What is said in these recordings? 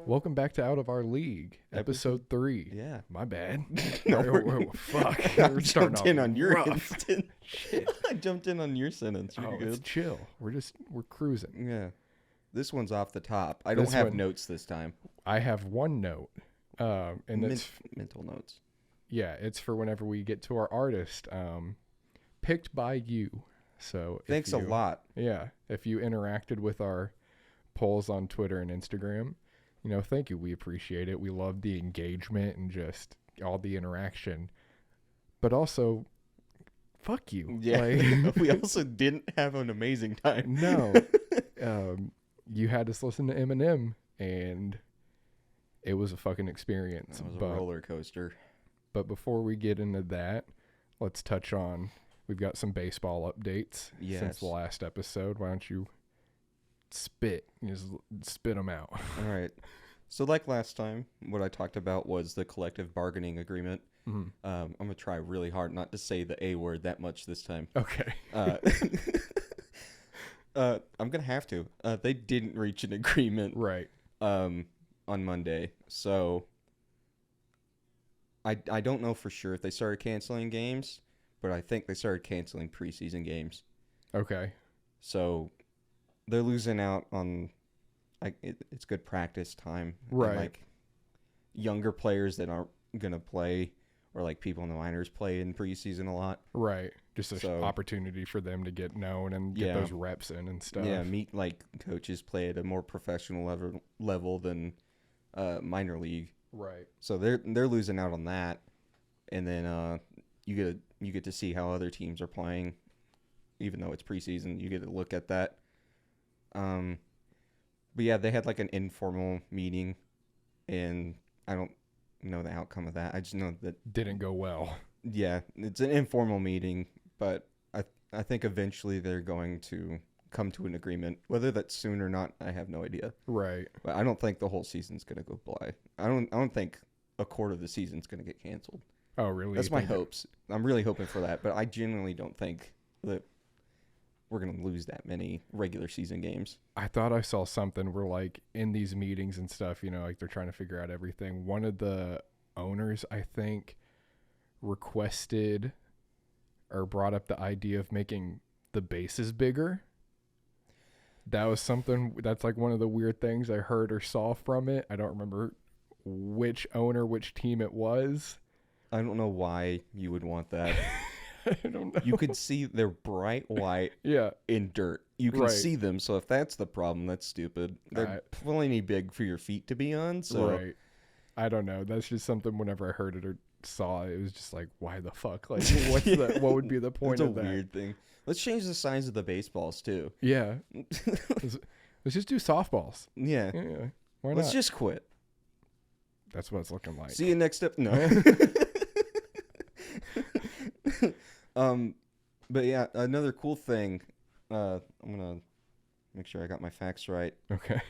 Welcome back to Out of Our League, episode 3. Yeah. My bad. No, Fuck. I jumped in on your rough. instant. I jumped in on your sentence. You're It's good. chill. We're cruising. Yeah. This one's off the top. I don't have notes this time. I have one note. And it's mental notes. Yeah, it's for whenever we get to our artist. Picked by you. So Thanks a lot. Yeah. If you interacted with our polls on Twitter and Instagram, thank you. We appreciate it. We love the engagement and just all the interaction. But also, fuck you. Yeah. We also didn't have an amazing time. No. You had us listen to Eminem, and it was a fucking experience. It was a roller coaster. But before we get into that, let's touch on, we've got some baseball updates since the last episode. Why don't you just spit them out? All right. So like last time, what I talked about was the collective bargaining agreement. Mm-hmm. I'm going to try really hard not to say the A word that much this time. Okay. I'm going to have to. They didn't reach an agreement. Right. On Monday. So I don't know for sure if they started canceling games, but I think they started canceling preseason games. Okay. So they're losing out on, it's good practice time. Right. And, younger players that aren't going to play, or people in the minors play in preseason a lot. Right. Just an opportunity for them to get known and get those reps in and stuff. Yeah, meet coaches play at a more professional level than minor league. Right. So they're losing out on that. And then you get to see how other teams are playing, even though it's preseason. You get to look at that. But yeah, they had an informal meeting, and I don't know the outcome of that. I just know that didn't go well. Yeah, it's an informal meeting, but I think eventually they're going to come to an agreement. Whether that's soon or not, I have no idea. Right. But I don't think the whole season's going to go by. I don't think a quarter of the season's going to get canceled. Oh, really? That's my hopes. I'm really hoping for that, but I genuinely don't think that we're going to lose that many regular season games. I thought I saw something where in these meetings and stuff, they're trying to figure out everything. One of the owners, I think, requested or brought up the idea of making the bases bigger. That was something that's one of the weird things I heard or saw from it. I don't remember which owner, which team it was. I don't know why you would want that. I don't know. You can see they're bright white in dirt. You can see them, so if that's the problem, that's stupid. They're plenty big for your feet to be on. So. Right. I don't know. That's just something whenever I heard it or saw it, it was just why the fuck? What would be the point of that? It's a weird thing. Let's change the size of the baseballs, too. Yeah. Let's just do softballs. Yeah. Why not? Let's just quit. That's what it's looking like. See you next up. No. But yeah, another cool thing. I'm gonna make sure I got my facts right. Okay.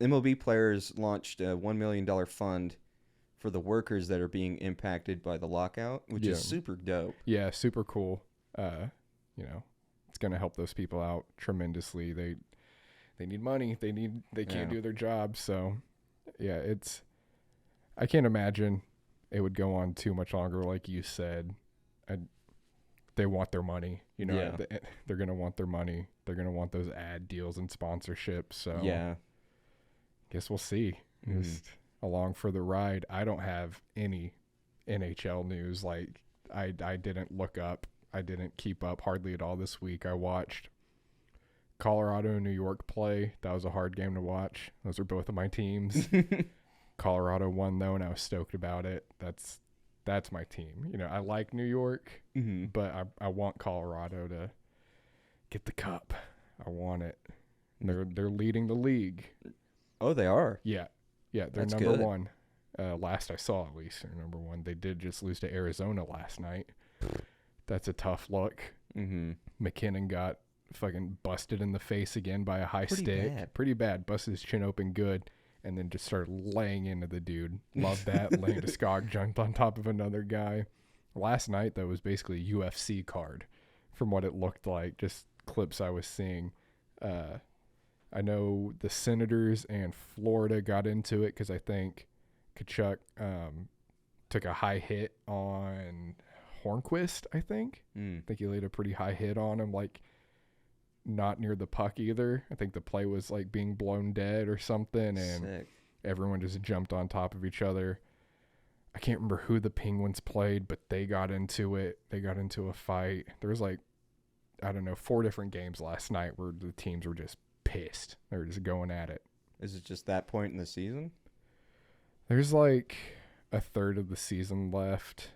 MLB players launched a $1 million fund for the workers that are being impacted by the lockout, which is super dope. Yeah, super cool. It's gonna help those people out tremendously. They need money. They can't do their jobs. So yeah, I can't imagine it would go on too much longer, like you said. They want their money, they're going to want their money. They're going to want those ad deals and sponsorships. So yeah, guess we'll see. Just along for the ride. I don't have any NHL news. I didn't look up. I didn't keep up hardly at all this week. I watched Colorado and New York play. That was a hard game to watch. Those are both of my teams. Colorado won though, and I was stoked about it. That's my team. I like New York, but I want Colorado to get the cup. I want it. They're leading the league. Oh, they are? Yeah. They're That's number good. one. last I saw, at least. Number one, they did just lose to Arizona last night. That's a tough look. Mm-hmm. McKinnon got fucking busted in the face again by a high stick. Bad. Pretty bad. Busted his chin open good, and then just started laying into the dude. Love that. Landeskog jumped on top of another guy. Last night, though, was basically a UFC card from what it looked like, just clips I was seeing. I know the Senators and Florida got into it because I think Kachuk took a high hit on Hornquist, I think. I think he laid a pretty high hit on him, like not near the puck either. I think the play was like being blown dead or something, and Sick. Everyone just jumped on top of each other. I can't remember who the Penguins played, but they got into it. They got into a fight. There was like, I don't know, 4 different games last night where the teams were just pissed. They were just going at it. Is it just that point in the season? There's like a third of the season left.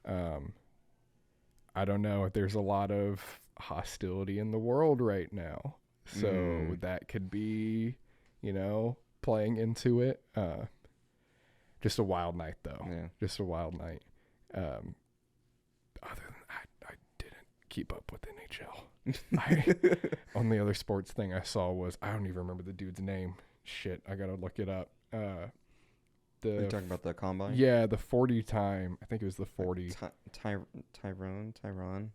I don't know. There's a lot of hostility in the world right now. So that could be, playing into it. Just a wild night, though. Yeah. Just a wild night. Other than that, I didn't keep up with NHL. Only other sports thing I saw was, I don't even remember the dude's name. Shit, I gotta look it up. Are you talking about the combine? Yeah, the 40 time. I think it was the 40. Tyron.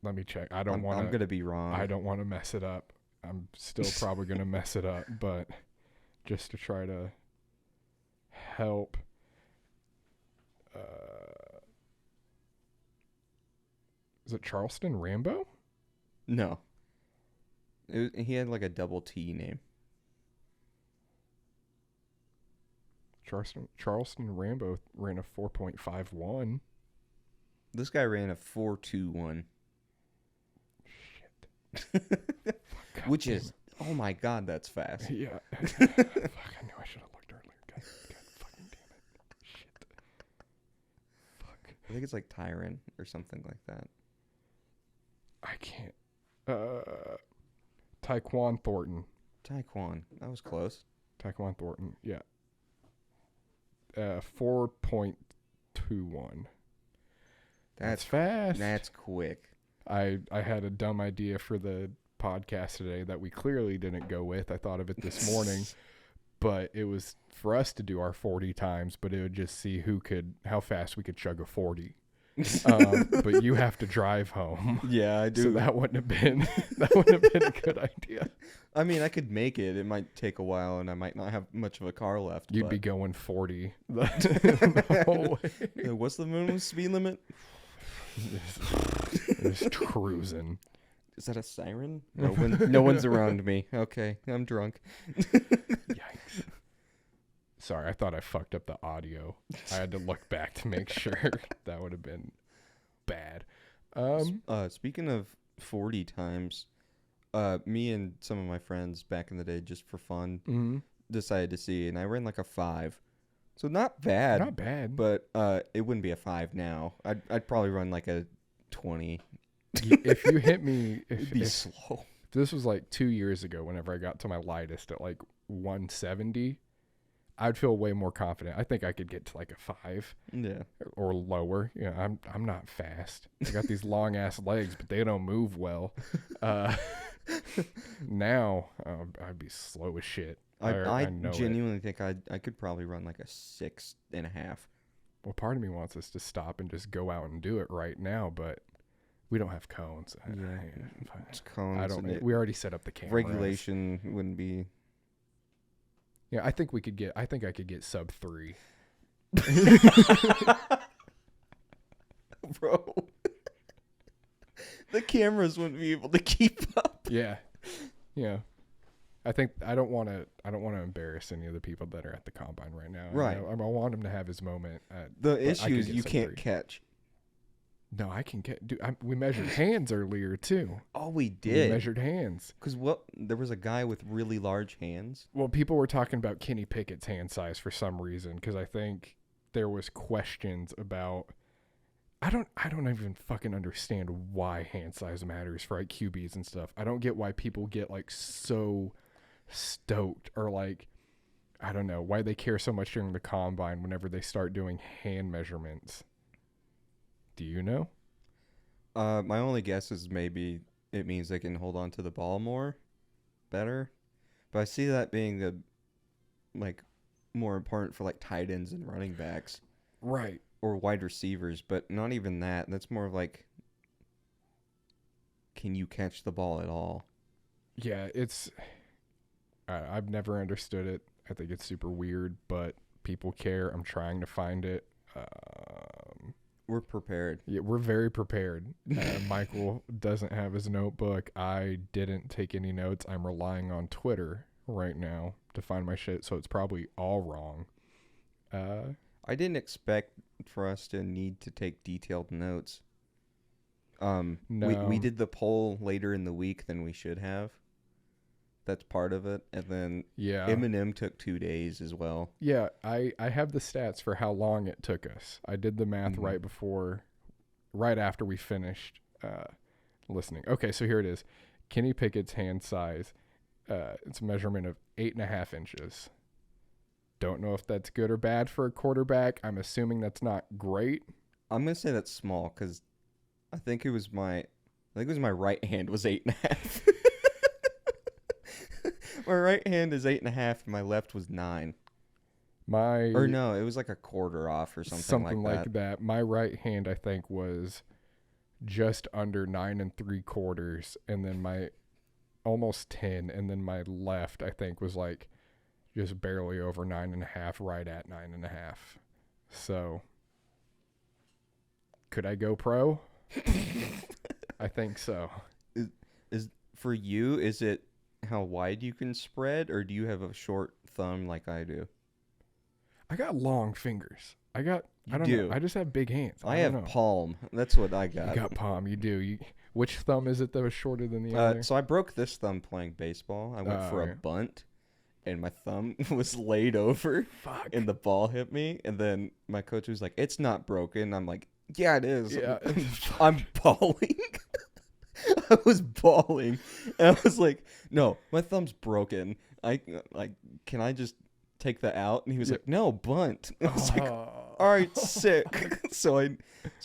Let me check. I'm gonna be wrong. I don't want to mess it up. I'm still probably gonna mess it up, but just to try to help. Is it Charleston Rambo? No. He had like a double T name. Charleston Rambo ran a 4.51. This guy ran a 4.21. Shit. Which is, oh my God, that's fast. Yeah. Fuck, I knew I should have looked earlier. God fucking damn it. Shit. Fuck. I think it's like Tyron or something like that. I can't. Taekwon Thornton. Taekwon. That was close. Taekwon Thornton. Yeah. 4.21. That's fast. That's quick. I had a dumb idea for the podcast today that we clearly didn't go with. I thought of it this morning, but it was for us to do our 40 times, but it would just see how fast we could chug a 40. But you have to drive home. Yeah, I do. So that wouldn't have been a good idea. I mean, I could make it. It might take a while, and I might not have much of a car left. You'd be going 40 the whole way. What's the minimum speed limit? Just cruising. Is that a siren? No one's around me. Okay, I'm drunk. Yikes. Sorry, I thought I fucked up the audio. I had to look back to make sure. That would have been bad. Speaking of 40 times, me and some of my friends back in the day, just for fun, decided to see, and I ran like a 5. So not bad. Not bad. But it wouldn't be a 5 now. I'd probably run like a 20. If you hit me... It'd be slow. This was like 2 years ago whenever I got to my lightest at like 170. I'd feel way more confident. I think I could get to like a 5. Yeah. Or lower. I'm not fast. I got these long ass legs, but they don't move well. Now, I'd be slow as shit. I genuinely think I could probably run like a 6.5. Well, part of me wants us to stop and just go out and do it right now, but we don't have cones. It's cones. We already set up the cameras. Regulation wouldn't be. Yeah, I think I could get sub 3. Bro. The cameras wouldn't be able to keep up. Yeah. Yeah. I don't want to embarrass any of the people that are at the combine right now. Right. I want him to have his moment. The issue is you can't catch. No, I can get. We measured hands earlier too. Oh, we did. We measured hands. Because there was a guy with really large hands. Well, people were talking about Kenny Pickett's hand size for some reason, because I think there was questions about. I don't even fucking understand why hand size matters for like QBs and stuff. I don't get why people get like so stoked or like I don't know why they care so much during the combine whenever they start doing hand measurements. Do you know? My only guess is maybe it means they can hold on to the ball better. But I see that being like more important for like tight ends and running backs. Right. Or wide receivers, but not even that. That's more of like, can you catch the ball at all? Yeah, I've never understood it. I think it's super weird, but people care. I'm trying to find it. We're prepared. Yeah, we're very prepared. Michael doesn't have his notebook. I didn't take any notes. I'm relying on Twitter right now to find my shit, so it's probably all wrong. I didn't expect for us to need to take detailed notes. No. We did the poll later in the week than we should have. That's part of it. And then Eminem took 2 days as well. Yeah, I have the stats for how long it took us. I did the math right after we finished listening. Okay, so here it is. Kenny Pickett's hand size. It's a measurement of 8.5 inches. Don't know if that's good or bad for a quarterback. I'm assuming that's not great. I'm going to say that's small because I think it was my right hand was 8.5. My right hand is 8.5 and my left was 9. Or no, it was like a quarter off or something like that. My right hand, I think, was just under 9 3/4, and then my almost 10, and then my left, I think, was like just barely over 9.5, right at 9.5. So, could I go pro? I think so. Is for you? Is it how wide you can spread, or do you have a short thumb like I do? I got long fingers. I don't know. I just have big hands. I have palm. That's what I got. You got palm. You do. Which thumb is it that was shorter than the other? So I broke this thumb playing baseball. I went for a bunt, and my thumb was laid over. Fuck. And the ball hit me, and then my coach was like, "It's not broken." I'm like, "Yeah, it is." Yeah. I'm bawling. I was bawling, and I was like, "No, my thumb's broken. Can I just take that out?" And he was like, "No, bunt." I was like, "All right, sick." So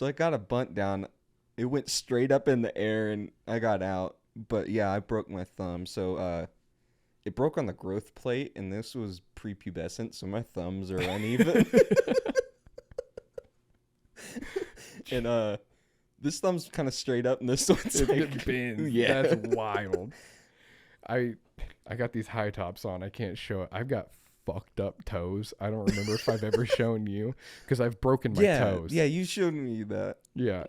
I got a bunt down. It went straight up in the air, and I got out. But yeah, I broke my thumb. So it broke on the growth plate, and this was prepubescent, so my thumbs are uneven. And this thumb's kind of straight up, and this one's it bends. Yeah, that's wild. I got these high tops on. I can't show it. I've got fucked up toes. I don't remember if I've ever shown you because I've broken my toes. Yeah, you showed me that. Yeah.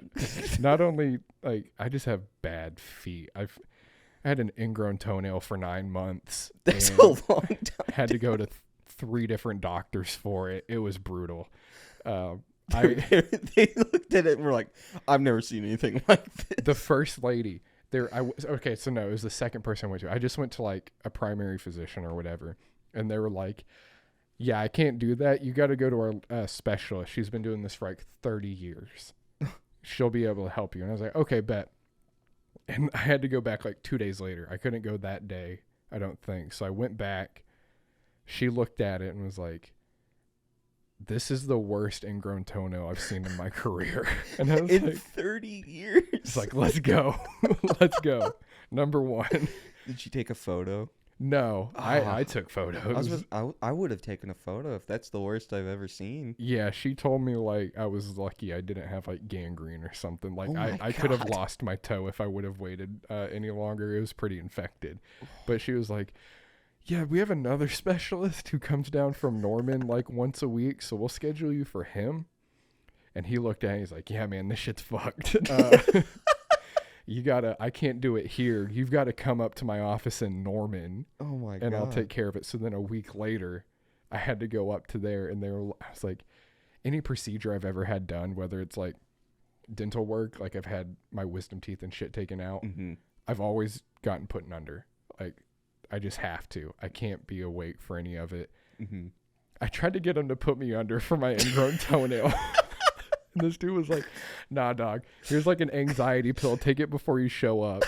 Not only I just have bad feet. I had an ingrown toenail for 9 months. That's a long time. Had to go to 3 different doctors for it. It was brutal. They looked at it and were like, "I've never seen anything like this." The first lady there, okay, so no, it was the second person I went to. I just went to like a primary physician or whatever, and they were like, "Yeah, I can't do that. You got to go to our specialist. She's been doing this for like 30 years. She'll be able to help you." And I was like, "Okay, bet." And I had to go back like 2 days later. I couldn't go that day, I don't think. So I went back. She looked at it and was like, "This is the worst ingrown toenail I've seen in my career." And I was in like, 30 years. It's like, let's go. Let's go. Number 1. Did she take a photo? No, I took photos. I would have taken a photo if that's the worst I've ever seen. Yeah, she told me like I was lucky I didn't have like gangrene or something. Like I could have lost my toe if I would have waited any longer. It was pretty infected. But she was like, "Yeah, we have another specialist who comes down from Norman like once a week, so we'll schedule you for him." And he looked at it, he's like, "Yeah, man, this shit's fucked. I can't do it here. You've got to come up to my office in Norman. Oh my God. And I'll take care of it." So then a week later, I had to go up to there, and I was like, any procedure I've ever had done, whether it's like dental work, like I've had my wisdom teeth and shit taken out, I've always gotten put in under. Like, I just have to. I can't be awake for any of it. I tried to get him to put me under for my ingrown toenail. And this dude was like, "Nah, dog. Here's like an anxiety pill. Take it before you show up."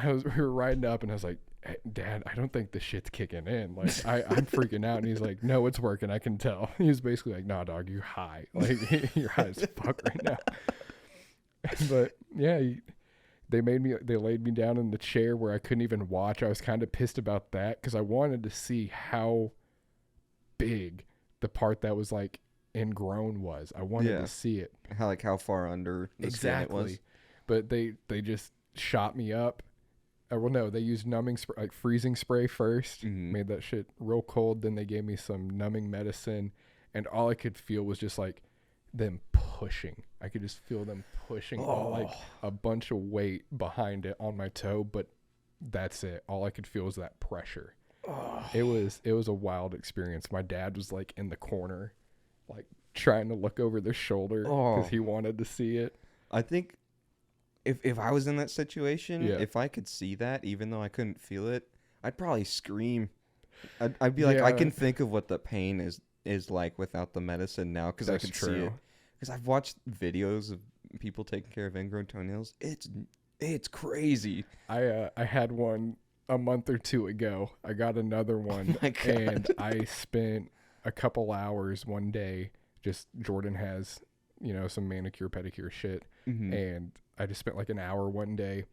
We were riding up, and I was like, "Hey, Dad, I don't think the shit's kicking in. Like, I'm freaking out." And he's like, "No, it's working. I can tell." He was basically like, "Nah, dog, you're high. Like, you're high as fuck right now." But yeah, they laid me down in the chair where I couldn't even watch. I was kind of pissed about that because I wanted to see how big the part that was like ingrown was. I wanted to see it. How far under the skin it was. But they just shot me up. Well, no, they used like freezing spray first, made that shit real cold. Then they gave me some numbing medicine, and all I could feel was just like them pushing. I could just feel them pushing all, like a bunch of weight behind it on my toe, but that's it. All I could feel was that pressure. It was a wild experience. My dad was like in the corner, like trying to look over their shoulder because he wanted to see it. I think if I was in that situation, if I could see that, even though I couldn't feel it, I'd probably scream. I'd be like, I can think of what the pain is like without the medicine now because I could see it. Because I've watched videos of people taking care of ingrown toenails. It's crazy. I had one a month or two ago. I got another one, and I spent a couple hours one day. Just Jordan has, some manicure pedicure shit, and I just spent like an hour one day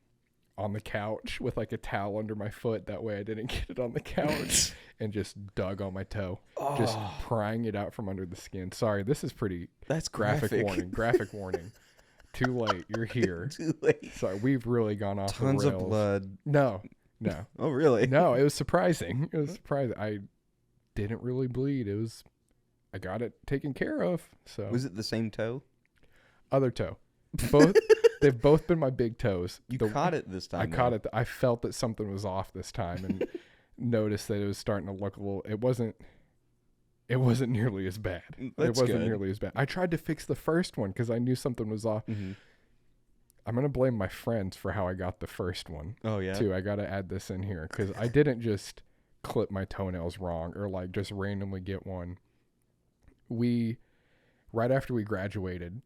on the couch with like a towel under my foot. That way I didn't get it on the couch and just dug on my toe, just prying it out from under the skin. Sorry, this is pretty. That's graphic warning. Graphic warning. Too late. You're here. Too late. Sorry, we've really gone off the rails. Tons of blood. No. Oh, really? No, it was surprising. I didn't really bleed. I got it taken care of. So was it the same toe? Other toe. Both. They've both been my big toes. You caught it this time. I caught it. I felt that something was off this time and noticed that it was starting to look a little. It wasn't nearly as bad. Nearly as bad. I tried to fix the first one because I knew something was off. I'm going to blame my friends for how I got the first one. Oh, yeah? Too. I got to add this in here because I didn't just clip my toenails wrong or like just randomly get one. Right after we graduated,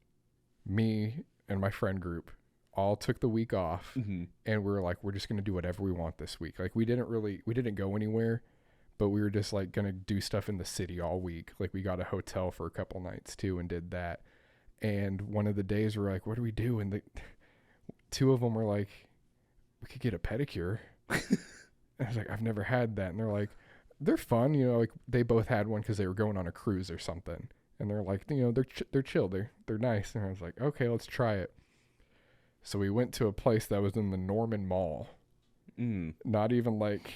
me and my friend group all took the week off and we were like, we're just going to do whatever we want this week. Like we didn't go anywhere, but we were just like going to do stuff in the city all week. Like we got a hotel for a couple nights too and did that. And one of the days we're like, what do we do? And two of them were like, we could get a pedicure. I was like, I've never had that. And they're like, they're fun. Like they both had one because they were going on a cruise or something. And they're like, they're chill. They're nice. And I was like, okay, let's try it. So we went to a place that was in the Norman Mall. Not even like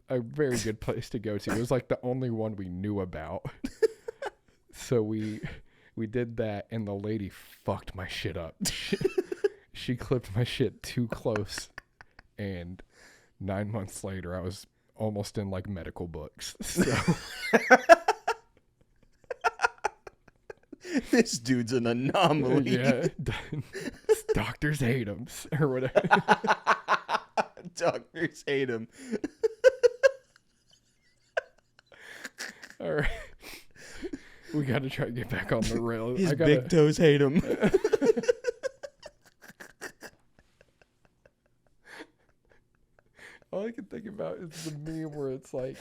a very good place to go to. It was like the only one we knew about. So we did that, and the lady fucked my shit up. She clipped my shit too close. And 9 months later, I was almost in like medical books. So... This dude's an anomaly. Yeah. Doctors hate him or whatever. Doctors hate him. All right. We got to try to get back on the rail. His big toes hate him. All I can think about is the meme where it's like,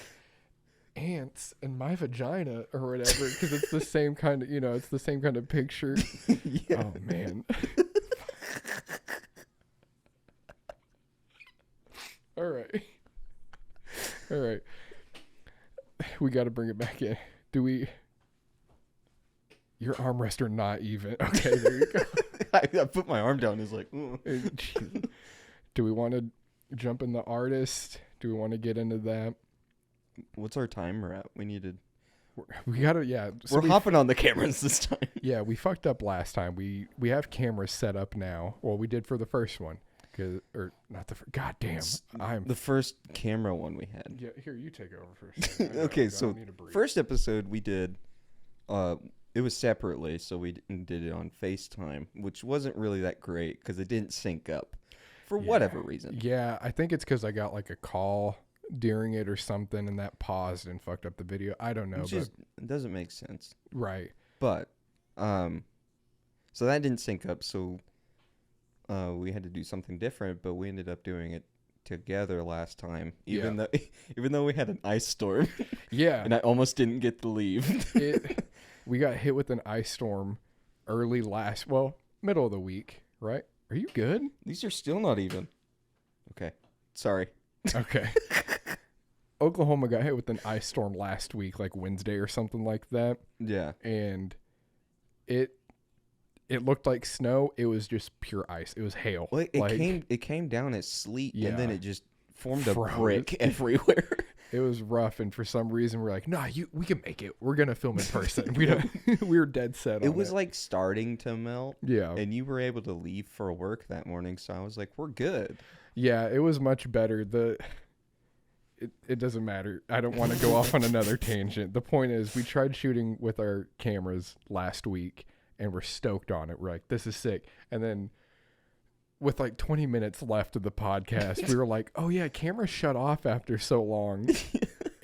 ants in my vagina or whatever, because it's the same kind of it's the same kind of picture. Yeah. Oh man. all right, we got to bring it back in. Your armrests are not even. Okay, there you go. I put my arm down. It's like do we want to jump in the artist? Do we want to get into that? What's our timer at? We gotta, yeah. So we're hopping on the cameras this time. Yeah, we fucked up last time. We have cameras set up now. Well, we did for the first one. Goddamn. I'm the first camera one we had. Yeah, here, you take over first. Okay, so first episode we did, it was separately, so we did it on FaceTime, which wasn't really that great because it didn't sync up for whatever reason. Yeah, I think it's because I got like a call during it or something and that paused and fucked up the video. I don't know. It doesn't make sense. Right. But so that didn't sync up, so we had to do something different, but we ended up doing it together last time, even though we had an ice storm. Yeah. And I almost didn't get to leave. We got hit with an ice storm middle of the week, right? Are you good? These are still not even. Okay. Sorry. Okay. Oklahoma got hit with an ice storm last week, like Wednesday or something like that. Yeah. And it looked like snow. It was just pure ice. It was hail. Well, it came down as sleet, and then Yeah. it just formed a brick everywhere. It was rough, and for some reason we're like, nah, we can make it. We're gonna film in person. We were dead set on it. It was like starting to melt. Yeah. And you were able to leave for work that morning, so I was like, we're good. Yeah, it was much better. It doesn't matter. I don't want to go off on another tangent. The point is, we tried shooting with our cameras last week, and we're stoked on it. We're like, this is sick. And then with like 20 minutes left of the podcast, we were like, oh yeah, camera shut off after so long,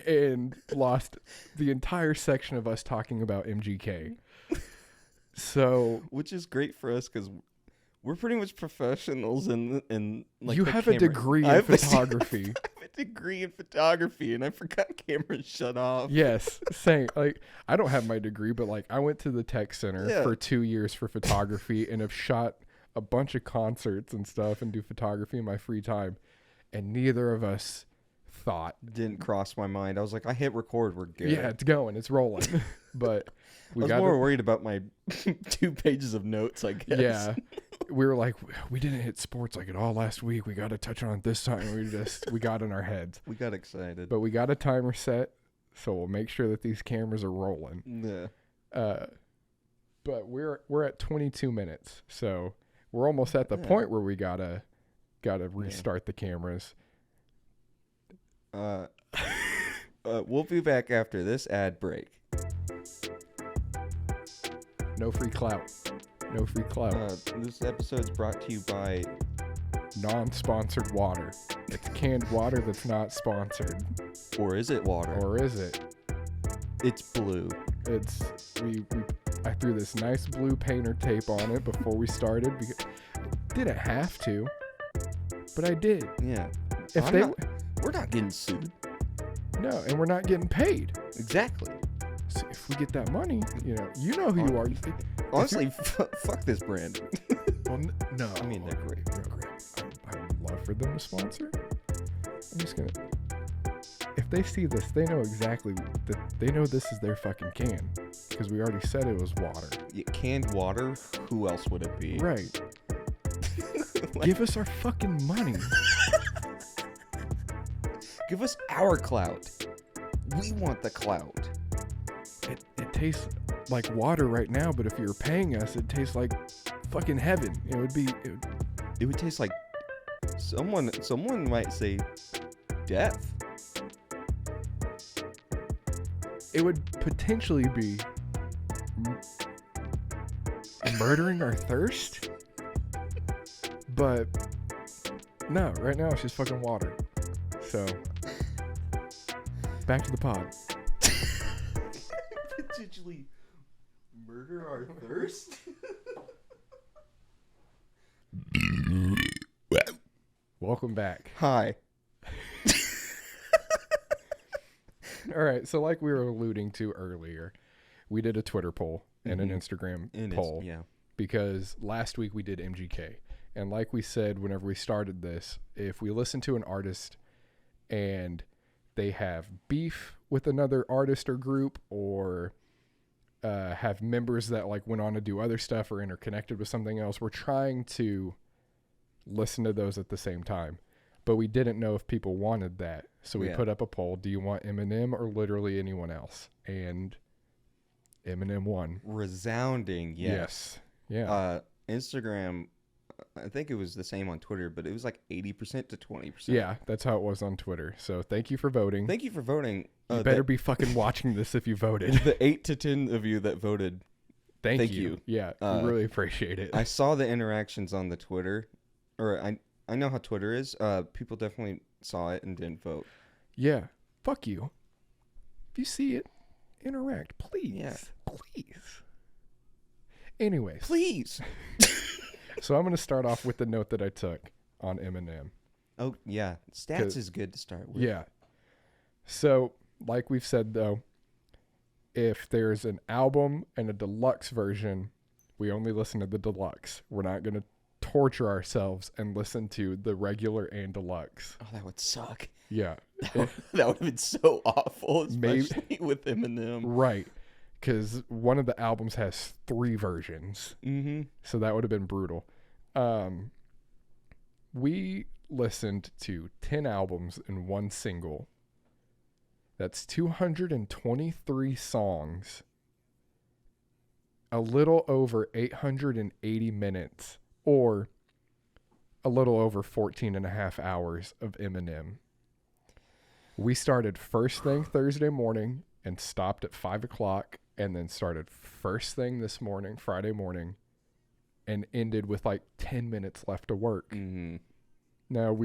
and lost the entire section of us talking about MGK. So, which is great for us because we're pretty much professionals in like you have a degree in photography. I have a degree in photography, and I forgot cameras shut off. Yes, same. Like, I don't have my degree, but like I went to the tech center for 2 years for photography and have shot a bunch of concerts and stuff and do photography in my free time, and neither of us didn't cross my mind. I was like, I hit record, we're good. Yeah, it's going, it's rolling. But I was more worried about my 2 pages of notes, I guess. Yeah. We were like, we didn't hit sports like at all last week. We got to touch on it this time. We got in our heads. We got excited. But we got a timer set, so we'll make sure that these cameras are rolling. Yeah. But we're at 22 minutes, so we're almost at the point where we gotta restart the cameras. We'll be back after this ad break. No free clout. No free clout. This episode's brought to you by non-sponsored water. It's canned water that's not sponsored. Or is it water? Or is it? It's blue. I threw this nice blue painter tape on it before we started. Didn't have to, but I did. Yeah. We're not getting sued. No, and we're not getting paid. Exactly. So if we get that money, you know who you are. Honestly, fuck this brand. Well, no. I mean, they're great. They're great. I would love for them to sponsor. I'm just gonna. If they see this, they know exactly that. They know this is their fucking can, because we already said it was water. Yeah, canned water. Who else would it be? Right. Give us our fucking money. Give us our clout. We want the clout. It tastes like water right now, but if you're paying us, it tastes like fucking heaven. It would taste like someone might say death. It would potentially be murdering our thirst. But no, right now it's just fucking water. So back to the pod. Potentially murder our thirst? Welcome back. Hi. All right, so like we were alluding to earlier, we did a Twitter poll and an Instagram poll. Yeah. Because last week we did MGK. And like we said whenever we started this, if we listen to an artist and they have beef with another artist or group, or have members that like went on to do other stuff or interconnected with something else, we're trying to listen to those at the same time. But we didn't know if people wanted that. So we put up a poll. Do you want Eminem or literally anyone else? And Eminem won. Resounding yes. Yeah. Instagram, I think it was the same on Twitter, but it was like 80% to 20%. Yeah, that's how it was on Twitter. So thank you for voting. Thank you for voting. You better be fucking watching this if you voted. The 8 to 10 of you that voted, thank you. Yeah, we really appreciate it. I saw the interactions on the Twitter, or I know how Twitter is. People definitely saw it and didn't vote. Yeah, fuck you. If you see it, interact, please. Yeah. Please. Anyways. Please. So I'm going to start off with the note that I took on Eminem. Oh, yeah. Stats is good to start with. Yeah. So, like we've said, though, if there's an album and a deluxe version, we only listen to the deluxe. We're not going to torture ourselves and listen to the regular and deluxe. Oh, that would suck. Yeah. That would have been so awful, especially with Eminem. Right. Because one of the albums has 3 versions. Mm-hmm. So that would have been brutal. We listened to 10 albums and 1 single. That's 223 songs. A little over 880 minutes. Or a little over 14 and a half hours of Eminem. We started first thing Thursday morning and stopped at 5 o'clock, and then started first thing this morning, Friday morning, and ended with like 10 minutes left to work. Mm-hmm. Now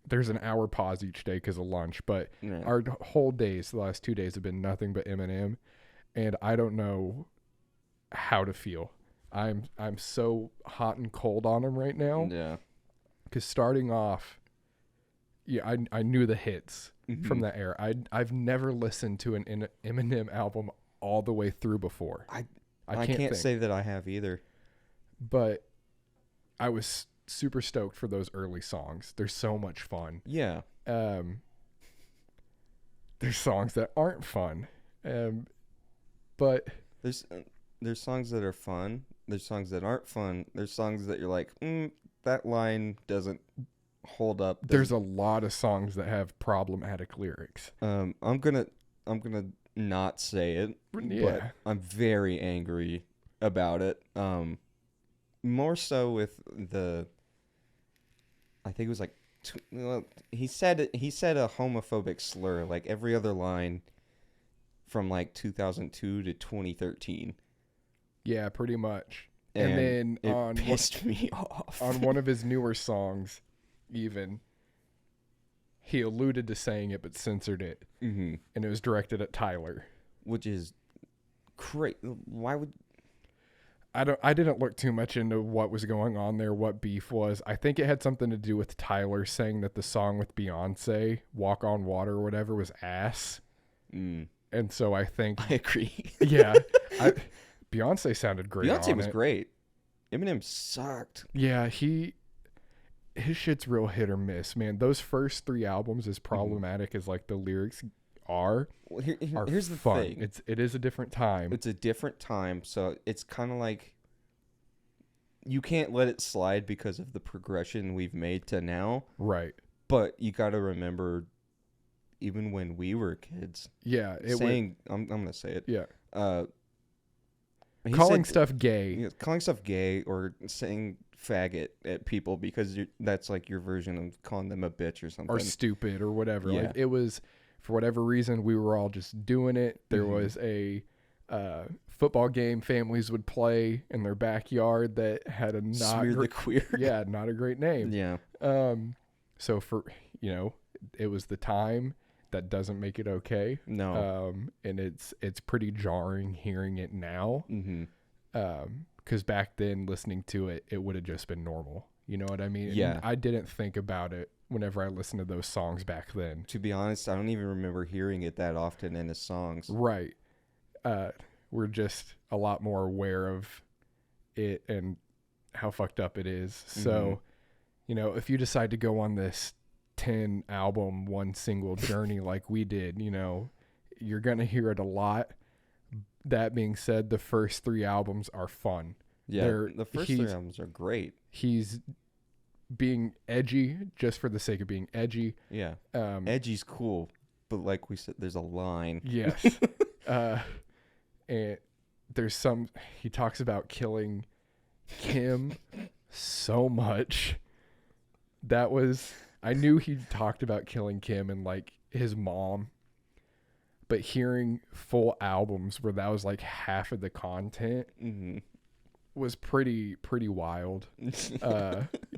there's an hour pause each day because of lunch, but our whole days, the last 2 days, have been nothing but Eminem, and I don't know how to feel. I'm so hot and cold on him right now. Yeah. Because starting off, yeah, I knew the hits from that era. I've never listened to an Eminem album all the way through before. I can't say that I have either. But I was super stoked for those early songs. They're so much fun. Yeah. There's songs that aren't fun. But there's songs that are fun. There's songs that aren't fun. There's songs that you're like, that line doesn't hold up. There's a lot of songs that have problematic lyrics. I'm gonna not say it, but I'm very angry about it. More so with I think it was like, he said a homophobic slur like every other line from like 2002 to 2013. Yeah, pretty much. And then it pissed me off. On one of his newer songs, even, he alluded to saying it but censored it. Mm-hmm. And it was directed at Tyler. Which is crazy. Why would... I didn't look too much into what was going on there, what beef was. I think it had something to do with Tyler saying that the song with Beyonce, Walk on Water or whatever, was ass. And so I think... I agree. Yeah. Beyonce sounded great. Beyonce was great. Eminem sucked. Yeah, his shit's real hit or miss, man. Those first 3 albums, as problematic as like the lyrics are here's the fun. thing. It is a different time. It's a different time, so it's kind of like you can't let it slide because of the progression we've made to now. Right. But you got to remember, even when we were kids. Yeah. I'm going to say it. Yeah. Calling stuff gay. Yeah, calling stuff gay or saying faggot at people because that's like your version of calling them a bitch or something. Or stupid or whatever. Yeah. Like it was, for whatever reason, we were all just doing it. There was a football game families would play in their backyard that had a the queer. Yeah, not a great name. Yeah. So for, it was the time. That doesn't make it okay. No. And it's pretty jarring hearing it now. Because back then, listening to it, it would have just been normal. You know what I mean? Yeah. And I didn't think about it whenever I listened to those songs back then. To be honest, I don't even remember hearing it that often in his songs. Right. We're just a lot more aware of it and how fucked up it is. So, if you decide to go on this 10 album, 1 single journey like we did, you're going to hear it a lot. That being said, the first 3 albums are fun. Yeah, the first 3 albums are great. He's being edgy just for the sake of being edgy. Yeah. Edgy's cool, but like we said, there's a line. Yes. And there's he talks about killing Kim so much. I knew he talked about killing Kim and like his mom, but hearing full albums where that was like half of the content was pretty wild.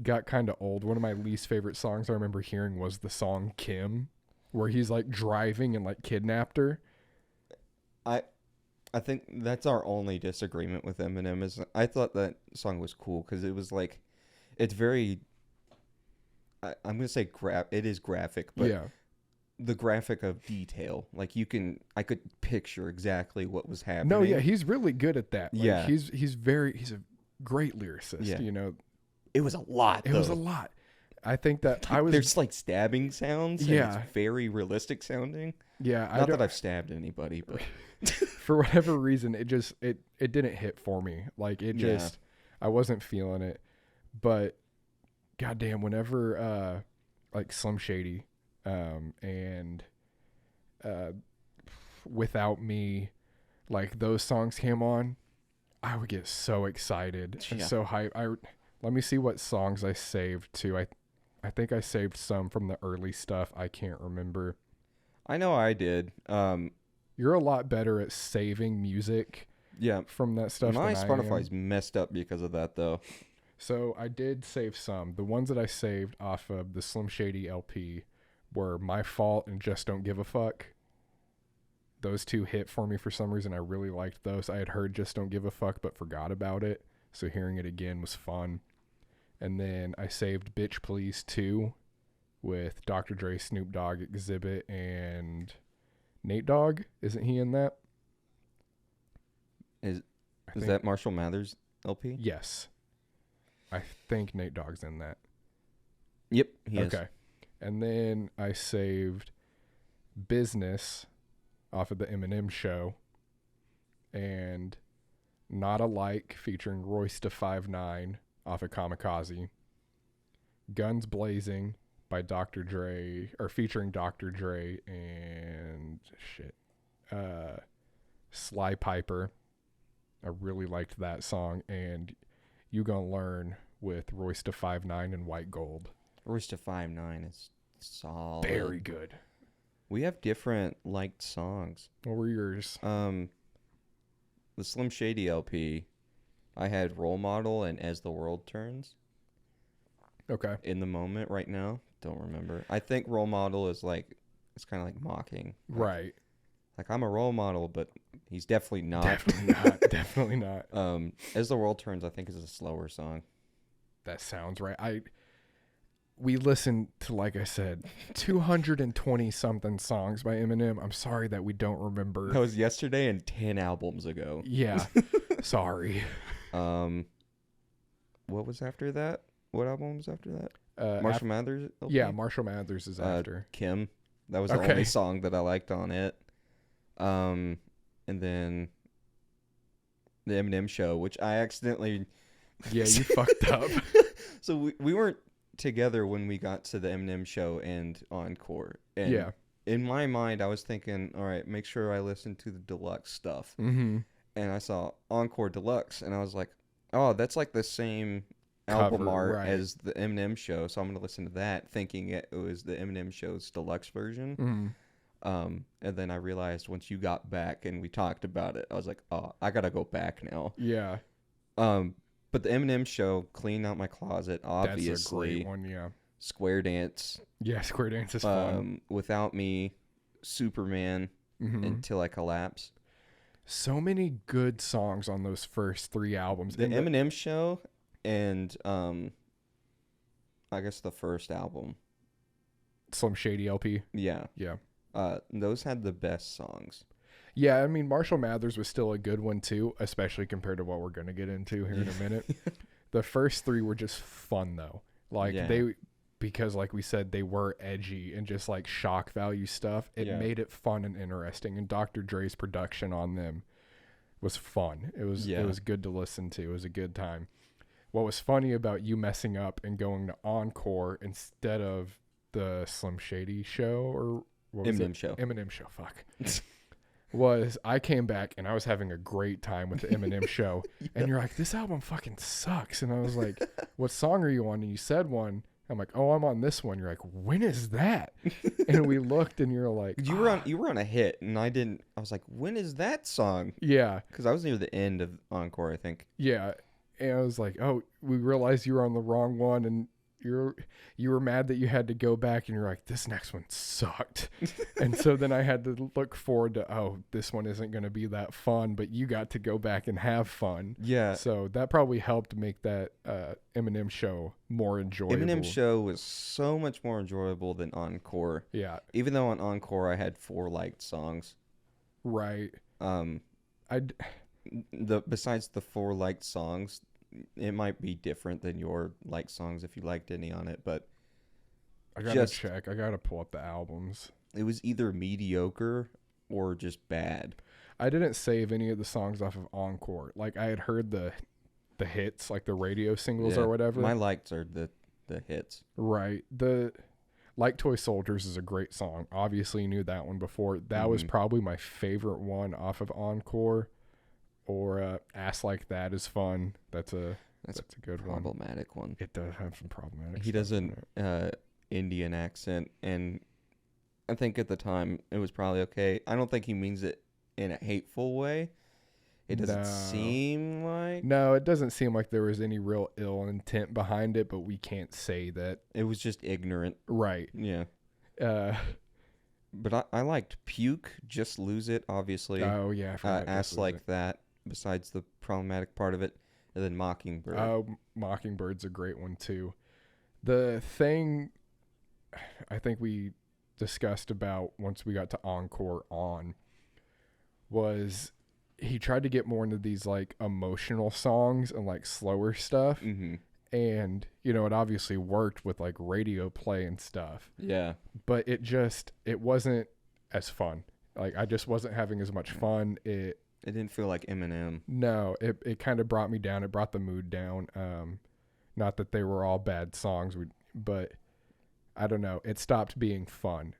Got kind of old. One of my least favorite songs I remember hearing was the song Kim, where he's like driving and like kidnapped her. I think that's our only disagreement with Eminem is I thought that song was cool because it was like, it's very I'm gonna say it is graphic, but Yeah. the graphic of detail, like I could picture exactly what was happening. No, yeah, he's really good at that. Like, Yeah. he's a great lyricist. Yeah. You know, It was a lot. it was a lot. I think that I was. There's like stabbing sounds. Yeah. And it's very realistic sounding. Yeah, Not that I've stabbed anybody, but for whatever reason, it didn't hit for me. Like it just, I wasn't feeling it. But goddamn, whenever like Slim Shady, and Without Me, like those songs came on, I would get so excited and so hyped. Let me see what songs I saved too. I think I saved some from the early stuff. I can't remember. I know I did. You're a lot better at saving music. Yeah, from that stuff. My Spotify's messed up because of that, though. So I did save some. The ones that I saved off of the Slim Shady LP were My Fault and Just Don't Give a Fuck. Those two hit for me for some reason. I really liked those. I had heard Just Don't Give a Fuck but forgot about it. So hearing it again was fun. And then I saved Bitch Please 2 with Dr. Dre, Snoop Dogg, Exhibit, and Nate Dogg. Isn't he in that? Is that Marshall Mathers LP? Yes. I think Nate Dogg's in that. Yep, he is. Okay. And then I saved Business off of the Eminem show and Not Alike featuring Royce da 5'9" off of Kamikaze. Guns Blazing by Dr. Dre, or featuring Dr. Dre and Sly Piper. I really liked that song. And You Gonna Learn with Royce da 5'9" and White Gold. Royce da 5'9" is solid. Very good. We have different liked songs. What were yours? The Slim Shady LP, I had Role Model and As the World Turns. Okay. In the moment right now, don't remember. I think Role Model is like, it's kind of like mocking. Right. Like, I'm a role model, but he's definitely not. Definitely not. Definitely not. As the World Turns, I think, is a slower song. That sounds right. We listened to, like I said, 220 something songs by Eminem. I'm sorry that we don't remember. That was yesterday and 10 albums ago. Yeah. Sorry. What was after that? What album was after that? Marshall Mathers? LP? Yeah, Marshall Mathers is after. Kim. That was the only song that I liked on it. And then the Eminem show, which I accidentally... Yeah, you fucked up. So we weren't together when we got to the Eminem show and Encore. And yeah. In my mind, I was thinking, all right, make sure I listen to the deluxe stuff. Mm-hmm. And I saw Encore Deluxe, and I was like, oh, that's like the same album art as the Eminem show, so I'm going to listen to that, thinking it was the Eminem show's deluxe version. Mm-hmm. And then I realized once you got back and we talked about it, I was like, oh, I got to go back now. Yeah. But the Eminem show, Clean Out My Closet, obviously. That's a great one, yeah. Square Dance. Yeah, Square Dance is fun. Without Me, Superman, Until I Collapse. So many good songs on those first three albums. The Eminem show and I guess the first album. Slim Shady LP. Yeah. Yeah. Those had the best songs. Yeah, I mean, Marshall Mathers was still a good one, too, especially compared to what we're going to get into here in a minute. The first three were just fun, though. Like, because, like we said, they were edgy and just, like, shock value stuff. It made it fun and interesting. And Dr. Dre's production on them was fun. It was good to listen to. It was a good time. What was funny about you messing up and going to Encore instead of the Slim Shady show or what was Eminem show. Eminem show, fuck. Was I came back and I was having a great time with the Eminem show. And you're like, this album fucking sucks. And I was like, what song are you on? And you said one. I'm like, oh, I'm on this one. You're like, when is that? And we looked and you're like, you were on a hit and I didn't. I was like, when is that song? Yeah. Because I was near the end of Encore, I think. Yeah. And I was like, oh, we realized you were on the wrong one. And you were mad that you had to go back and you're like, this next one sucked. And so then I had to look forward to, oh, this one isn't going to be that fun, but you got to go back and have fun. Yeah. So that probably helped make that Eminem show more enjoyable. Eminem show was so much more enjoyable than Encore. Yeah. Even though on Encore I had 4 liked songs. Right. Besides the 4 liked songs, it might be different than your liked songs if you liked any on it, but I gotta check. I gotta pull up the albums. It was either mediocre or just bad. I didn't save any of the songs off of Encore. Like, I had heard the hits, like the radio singles or whatever. My likes are the hits. Right. The Like Toy Soldiers is a great song. Obviously, you knew that one before. That was probably my favorite one off of Encore. Or Ass Like That is fun. That's a good one. Problematic one. It does have some problematic. He does an Indian accent, and I think at the time it was probably okay. I don't think he means it in a hateful way. It doesn't seem like. No, it doesn't seem like there was any real ill intent behind it, but we can't say that. It was just ignorant. Right. Yeah. But I liked Puke, Just Lose It, obviously. Oh, yeah. Ass Like That, besides the problematic part of it. And then Mockingbird. Oh, Mockingbird's a great one, too. The thing I think we discussed about once we got to Encore on was he tried to get more into these, like, emotional songs and, like, slower stuff. Mm-hmm. And, you know, it obviously worked with, like, radio play and stuff. Yeah. But it wasn't as fun. Like, I just wasn't having as much fun. It didn't feel like Eminem. No, it kind of brought me down. It brought the mood down. Not that they were all bad songs, but I don't know. It stopped being fun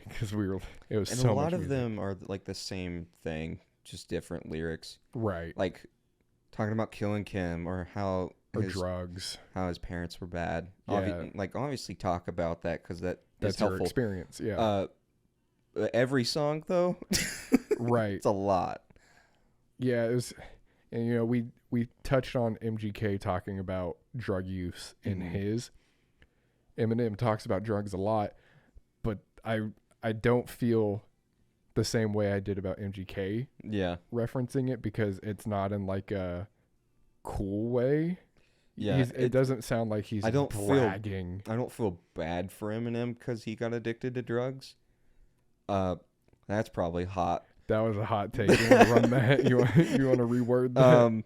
because it was and so much a lot of music. them are like the same thing, just different lyrics. Right. Like talking about killing Kim or how drugs, how his parents were bad. Yeah. Obviously talk about that because that's your helpful. Experience. Yeah. Every song though, right. It's a lot. Yeah, it was, and you know we touched on MGK talking about drug use in his. Eminem talks about drugs a lot, but I don't feel the same way I did about MGK. Yeah, referencing it because it's not in like a cool way. Yeah, it doesn't sound like he's bragging. I don't feel bad for Eminem because he got addicted to drugs. That's probably hot. That was a hot take. You want to run that? You want to reword that?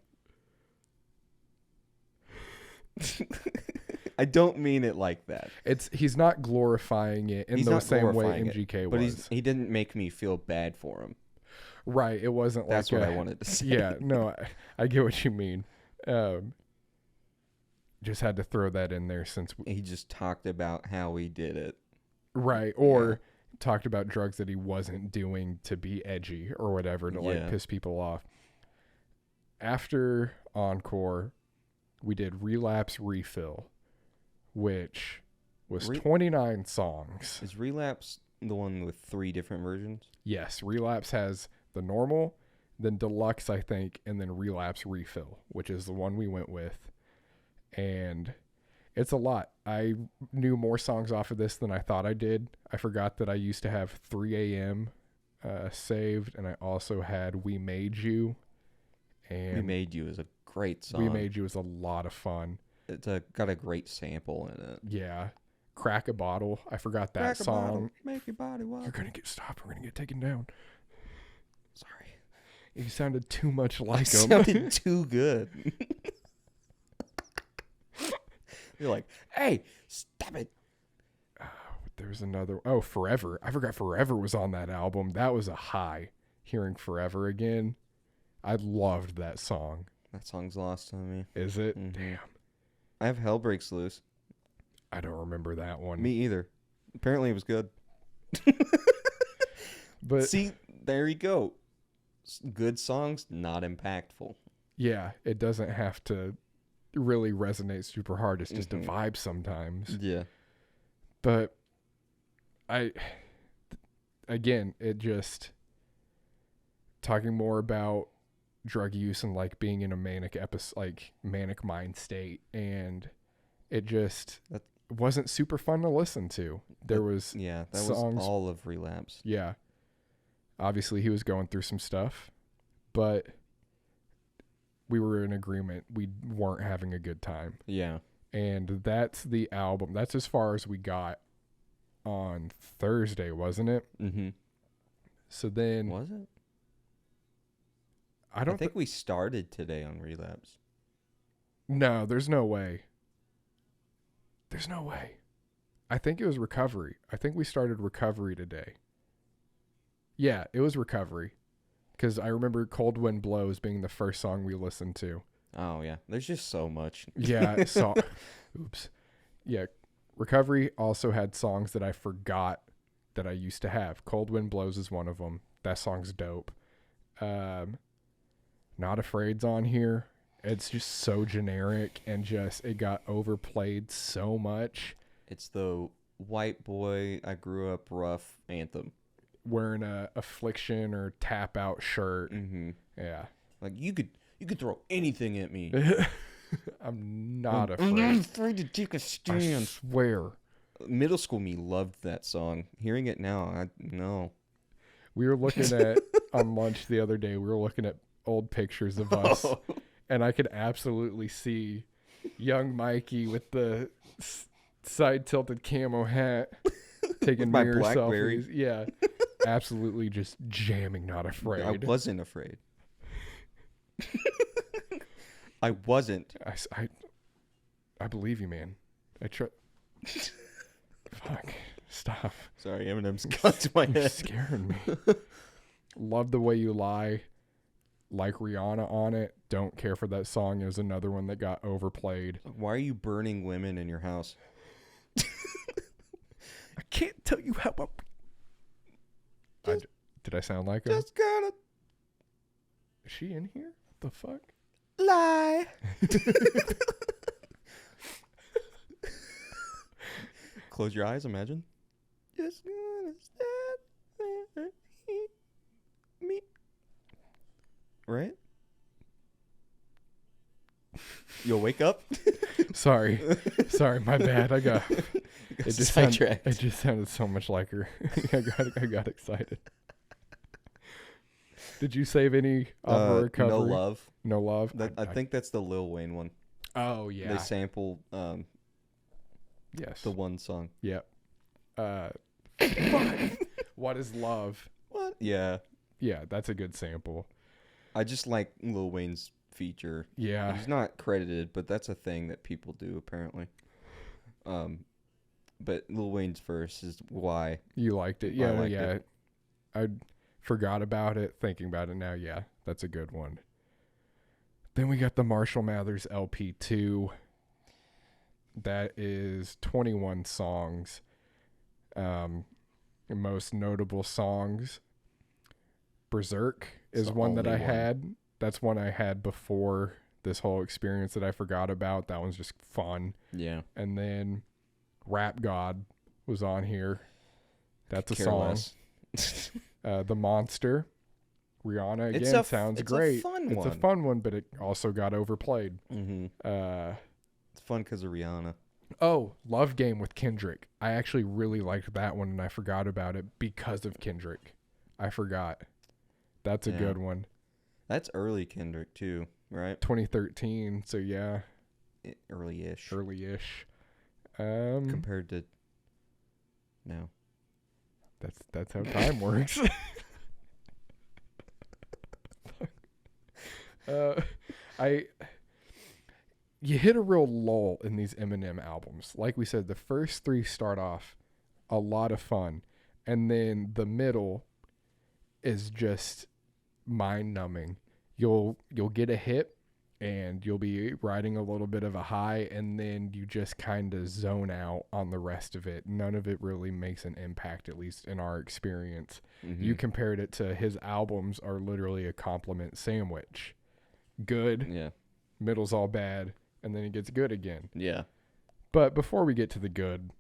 I don't mean it like that. He's not glorifying it in the same way MGK was. But he didn't make me feel bad for him. Right. It wasn't That's what I wanted to say. Yeah. No, I get what you mean. Just had to throw that in there since he just talked about how he did it. Right. Or talked about drugs that he wasn't doing to be edgy or whatever to like piss people off. After Encore, we did Relapse Refill, which was 29 songs. Is Relapse the one with 3 different versions? Yes. Relapse has the normal, then Deluxe, I think, and then Relapse Refill, which is the one we went with. And it's a lot. I knew more songs off of this than I thought I did. I forgot that I used to have 3 a.m. Saved, and I also had We Made You. And We Made You is a great song. We Made You is a lot of fun. It's got a great sample in it. Yeah. Crack a Bottle. I forgot that song. Bottle, make your body wild. You're going to get stopped. We're going to get taken down. Sorry. You sounded too much like him. Sounded too good. You're like, hey, stop it. There's another. Oh, Forever. I forgot Forever was on that album. That was a high. Hearing Forever again. I loved that song. That song's lost on me. Is it? Mm-hmm. Damn. I have Hell Breaks Loose. I don't remember that one. Me either. Apparently it was good. But see, there you go. Good songs, not impactful. Yeah, it doesn't have to really resonate super hard. It's just a vibe sometimes. Yeah. But again, it just talking more about drug use and like being in a manic mind state, and it just wasn't super fun to listen to. There was that songs, was all of Relapse. Yeah. Obviously, he was going through some stuff, but we were in agreement. We weren't having a good time. Yeah. And that's the album. That's as far as we got on Thursday, wasn't it? Mm-hmm. So then... Was it? I think we started today on Relapse. No, there's no way. There's no way. I think it was Recovery. I think we started Recovery today. Yeah, it was Recovery. Because I remember Cold Wind Blows being the first song we listened to. Oh, yeah. There's just so much. Yeah. Oops. Yeah. Recovery also had songs that I forgot that I used to have. Cold Wind Blows is one of them. That song's dope. Not Afraid's on here. It's just so generic and just it got overplayed so much. It's the white boy I grew up rough anthem. Wearing a Affliction or Tap Out shirt. Mm-hmm. Yeah. Like you could throw anything at me. I'm not afraid. I'm not afraid to take a stand. I swear. Middle school me loved that song. Hearing it now, no. We were looking at on lunch the other day. We were looking at old pictures of us, and I could absolutely see young Mikey with the side tilted camo hat, taking mirror selfies. Yeah, absolutely, just jamming. Not Afraid. I wasn't afraid. I wasn't. I believe you, man. Fuck. Stop. Sorry, Eminem's got to my head. You're scaring me. Love the Way You Lie. Like Rihanna on it. Don't Care for That Song is another one that got overplayed. Why are you burning women in your house? I can't tell you how. Did I sound like her? Just gotta. Is she in here? What the fuck? Lie. Close your eyes, imagine. Just gonna stand there, me. Right? You'll wake up? Sorry, my bad. It just sounded so much like her. I got excited. Did you save any of Recovery? No Love. No Love. I think that's the Lil Wayne one. Oh yeah. They sample yes, the one song. Yep. What is Love? What? Yeah. Yeah, that's a good sample. I just like Lil Wayne's feature. Yeah. He's not credited, but that's a thing that people do apparently. But Lil Wayne's verse is why. You liked it. Yeah, it. I forgot about it, thinking about it now. Yeah, that's a good one. Then we got the Marshall Mathers LP2. That is 21 songs. Most notable songs. Berserk is one that I had. That's one I had before this whole experience that I forgot about. That one's just fun. Yeah. And then Rap God was on here. That's a song. The Monster. Rihanna again sounds great. It's a fun one, but it also got overplayed. Mm-hmm. It's fun because of Rihanna. Oh, Love Game with Kendrick. I actually really liked that one, and I forgot about it because of Kendrick. I forgot. That's a good one. That's early Kendrick too, right? 2013. So yeah, early-ish. Compared to now. That's how time works. You hit a real lull in these Eminem albums. Like we said, the first three start off a lot of fun, and then the middle is just mind-numbing. You'll get a hit, and you'll be riding a little bit of a high, and then you just kind of zone out on the rest of it. None of it really makes an impact, at least in our experience. Mm-hmm. You compared it to his albums are literally a compliment sandwich. Good, yeah. Middle's all bad, and then it gets good again. Yeah. But before we get to the good,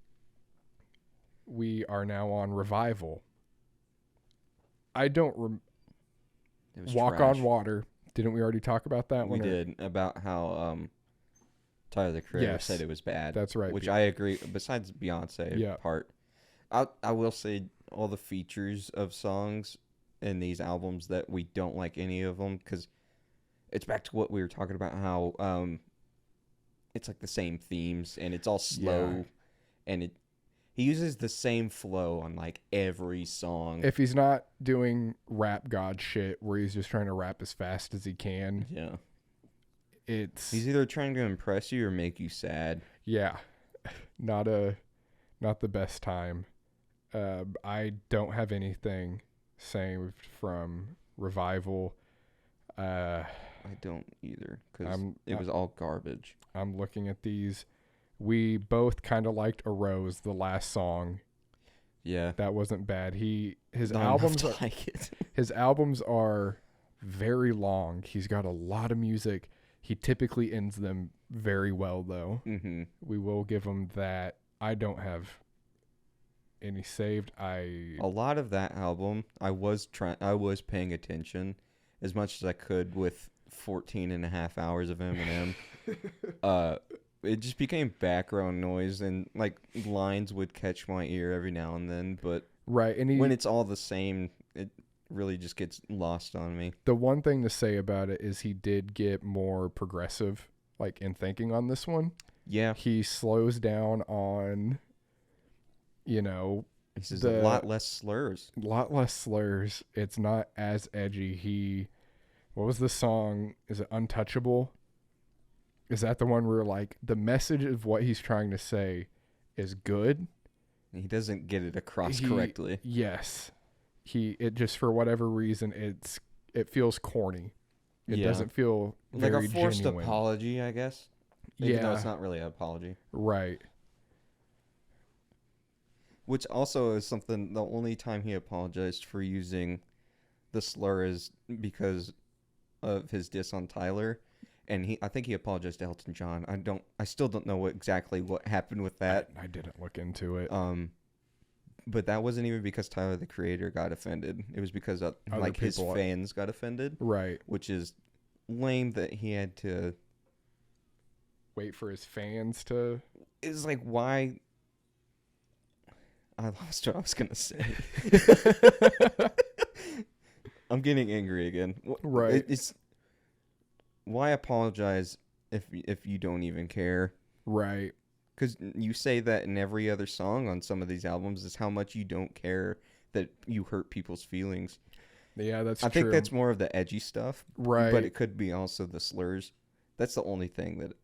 we are now on Revival. I don't Walk trash. on Water. Didn't we already talk about that one? We did, about how Tyler, the Creator, Yes, said it was bad. that's right. Which I agree. Besides the Beyonce part, I will say all the features of songs in these albums that we don't like any of them, because it's back to what we were talking about, how it's like the same themes and it's all slow, and he uses the same flow on like every song. If he's not doing rap god shit where he's just trying to rap as fast as he can, he's either trying to impress you or make you sad. Yeah, not the best time. I don't have anything saved from Revival. I don't either, because it was all garbage. I'm looking at these. We both kind of liked A Rose, the last song. Yeah, that wasn't bad. His albums are very long. He's got a lot of music. He typically ends them very well, though. Mm-hmm. We will give him that. I don't have any saved. A lot of that album, I was paying attention as much as I could with 14 and a half hours of Eminem. It just became background noise, and like lines would catch my ear every now and then, but and when it's all the same, it really just gets lost on me. The one thing to say about it is he did get more progressive, like in thinking on this one. Yeah, he slows down on, he says a lot less slurs. It's not as edgy. What was the song? Is it Untouchable? Is that the one where like the message of what he's trying to say is good? He doesn't get it across correctly. Yes. It just, for whatever reason, it feels corny. It doesn't feel very like a forced genuine. Apology, I guess. Even though it's not really an apology. Right. Which also is something, the only time he apologized for using the slur is because of his diss on Tyler. And I think he apologized to Elton John. I still don't know exactly what happened with that. I didn't look into it. But that wasn't even because Tyler, the Creator, got offended. It was because like his fans got offended. Right. Which is lame that he had to wait for his fans to. It's like, why? I lost what I was gonna say. I'm getting angry again. Right. It's why apologize if you don't even care? Right. Because you say that in every other song on some of these albums, is how much you don't care that you hurt people's feelings. Yeah, that's true. I think that's more of the edgy stuff. Right. But it could be also the slurs. That's the only thing that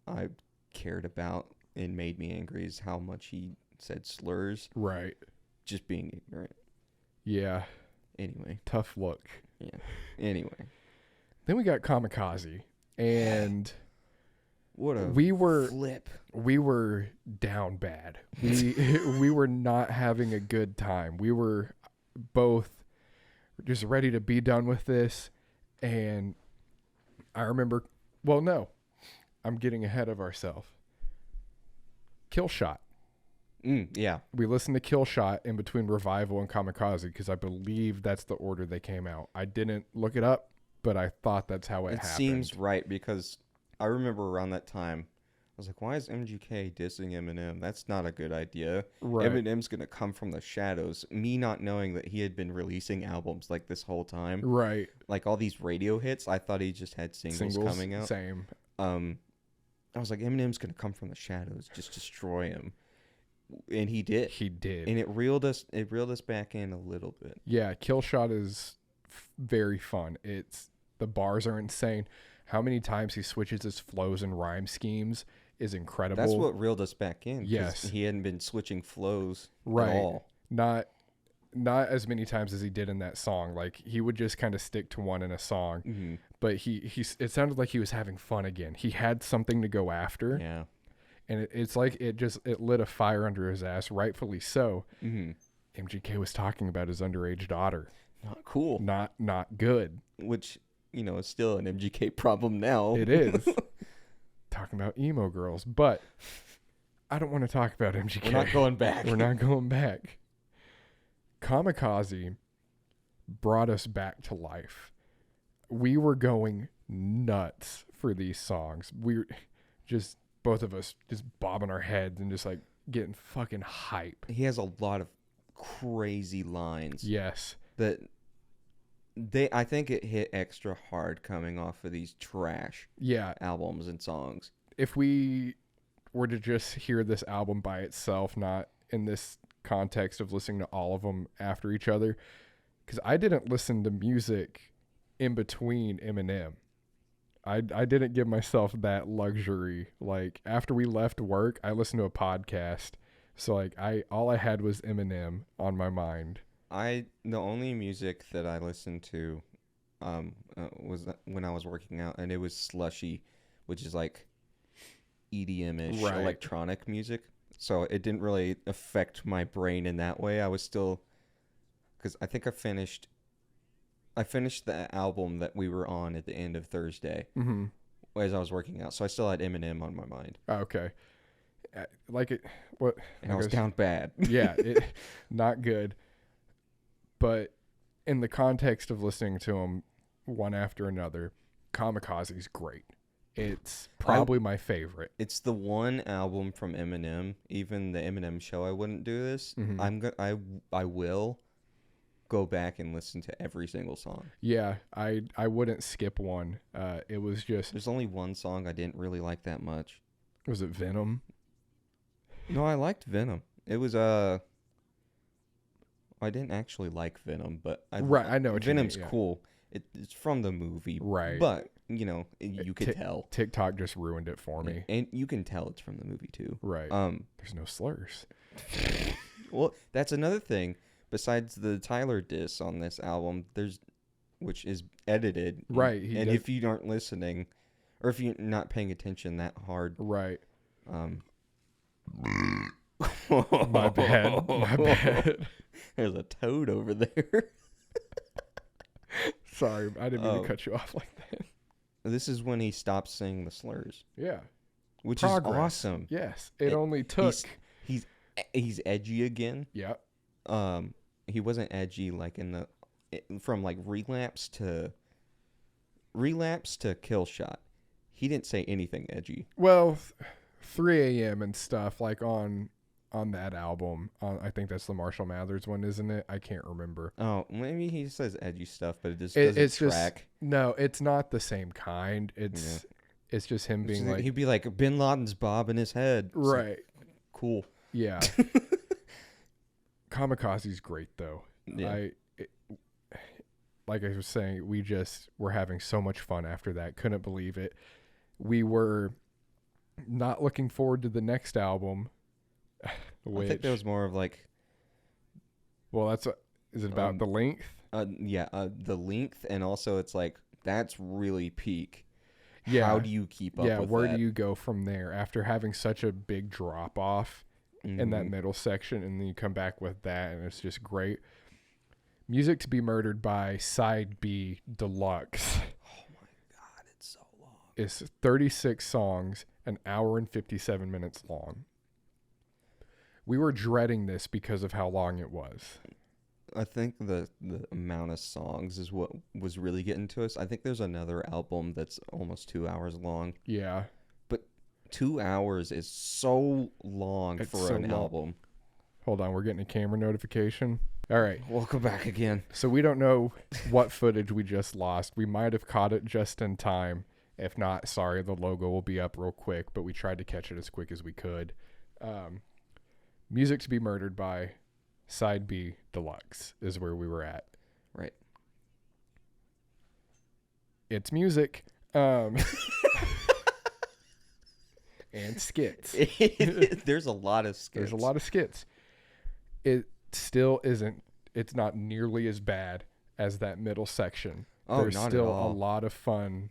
I cared about and made me angry, is how much he said slurs. Right. Just being ignorant. Yeah. Anyway. Tough look. Yeah. Anyway. Then we got Kamikaze, and what a flip. We were down bad. We were not having a good time. We were both just ready to be done with this, and I remember, well, no, I'm getting ahead of ourselves. Kill Shot. Yeah. We listened to Kill Shot in between Revival and Kamikaze because I believe that's the order they came out. I didn't look it up, but I thought that's how it happened. It seems right, because I remember around that time, I was like, why is MGK dissing Eminem? That's not a good idea. Right. Eminem's going to come from the shadows. Me not knowing that he had been releasing albums like this whole time. Right. Like all these radio hits, I thought he just had singles coming out. Same. I was like, Eminem's going to come from the shadows, just destroy him. And he did. He did. And it reeled us back in a little bit. Yeah, Kill Shot is very fun. The bars are insane. How many times he switches his flows and rhyme schemes is incredible. That's what reeled us back in. Yes. He hadn't been switching flows at all. Not as many times as he did in that song. Like, he would just kind of stick to one in a song. Mm-hmm. But it sounded like he was having fun again. He had something to go after. Yeah. And it's like it lit a fire under his ass, rightfully so. Mm-hmm. MGK was talking about his underage daughter. Not cool. Not good. Which, is still an MGK problem now. It is. Talking about emo girls. But I don't want to talk about MGK. We're not going back. We're not going back. Kamikaze brought us back to life. We were going nuts for these songs. We just both of us just bobbing our heads and just like getting fucking hype. He has a lot of crazy lines. Yes. That I think it hit extra hard coming off of these trash albums and songs. If we were to just hear this album by itself, not in this context of listening to all of them after each other, because I didn't listen to music in between Eminem. I didn't give myself that luxury. Like, after we left work, I listened to a podcast. So like all I had was Eminem on my mind. The only music that I listened to was when I was working out, and it was slushy, which is like EDM-ish electronic music. So it didn't really affect my brain in that way. I was still, because I think I finished the album that we were on at the end of Thursday as I was working out. So I still had Eminem on my mind. Oh, okay. And I was down bad. Yeah, not good. But in the context of listening to them one after another, Kamikaze's great. It's probably my favorite. It's the one album from Eminem. Even the Eminem show, I wouldn't do this. I will go back and listen to every single song. Yeah, I wouldn't skip one. It was just... There's only one song I didn't really like that much. Was it Venom? No, I liked Venom. It was I didn't actually like Venom, but I know what Venom's you mean, cool. It's from the movie, right? But you could tell. TikTok just ruined it for me, and you can tell it's from the movie too, right? There's no slurs. Well, that's another thing. Besides the Tyler diss on this album, which is edited, right? And if you aren't listening, or if you're not paying attention that hard, right? My bad. There's a toad over there. Sorry, I didn't mean to cut you off like that. This is when he stops saying the slurs. Yeah. Which is awesome. Yes. It only took... He's edgy again. Yeah. He wasn't edgy like from like relapse to kill shot. He didn't say anything edgy. Well, 3 a.m. and stuff like on that album. I think that's the Marshall Mathers one, isn't it? I can't remember. Oh, maybe he says edgy stuff, but it just doesn't track. No, it's not the same kind. It's just him being like... He'd be like, Bin Laden's bobbing his head. Right. Like, cool. Yeah. Kamikaze's great, though. Yeah. Like I was saying, we just were having so much fun after that. Couldn't believe it. We were not looking forward to the next album. I think there was more of like... Well, is it about the length? The length, and also it's like, that's really peak. Yeah. How do you keep up with that? Yeah, where do you go from there? After having such a big drop-off in that middle section, and then you come back with that, and it's just great. Music to Be Murdered by Side B Deluxe. Oh my God, it's so long. It's 36 songs, an hour and 57 minutes long. We were dreading this because of how long it was. I think the amount of songs is what was really getting to us. I think there's another album that's almost 2 hours long. Yeah. But 2 hours is so long for an album. Hold on, we're getting a camera notification. All right. Welcome back again. So we don't know what footage we just lost. We might have caught it just in time. If not, sorry, the logo will be up real quick, but we tried to catch it as quick as we could. Music to Be Murdered by Side B Deluxe is where we were at. Right. It's music. And skits. There's a lot of skits. There's a lot of skits. It still isn't, it's not nearly as bad as that middle section. Oh, There's not still at all. a lot of fun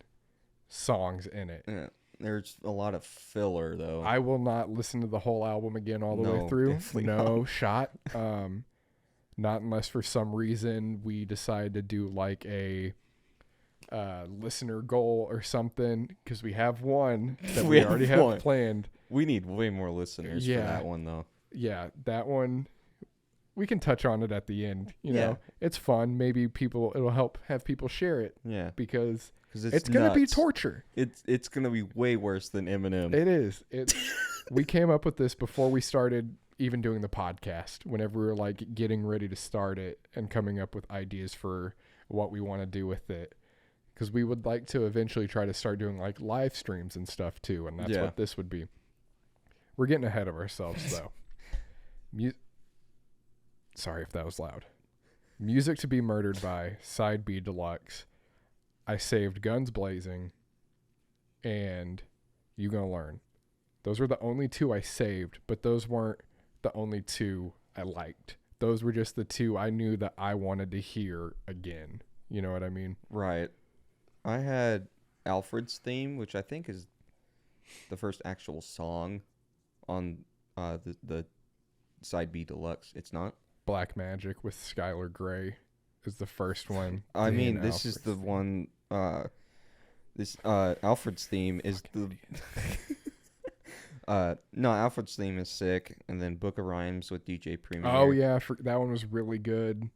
songs in it. Yeah. There's a lot of filler, though. I will not listen to the whole album again all the way through. No shot. Not unless for some reason we decide to do like a listener goal or something, because we have one that we already have planned. We need way more listeners for that one, though. Yeah, that one we can touch on it at the end. You Yeah. know, it's fun. Maybe it'll help have people share it. Yeah. Because it's going to be nuts. torture. It's going to be way worse than Eminem. It is. We came up with this before we started even doing the podcast, whenever we were like getting ready to start it and coming up with ideas for what we want to do with it. Because we would like to eventually try to start doing like live streams and stuff too. And that's what this would be. We're getting ahead of ourselves though. Sorry if that was loud. Music to be Murdered by, Side B Deluxe. I saved Guns Blazing and You Gonna Learn. Those were the only two I saved, but those weren't the only two I liked. Those were just the two I knew that I wanted to hear again. You know what I mean? Right. I had Alfred's Theme, which I think is the first actual song on the Side B Deluxe. It's not? Black Magic with Skylar Grey is the first one. I mean, this is the one. This Alfred's Theme is the. No, Alfred's Theme is sick, and then Book of Rhymes with DJ Premier. Oh yeah, that one was really good.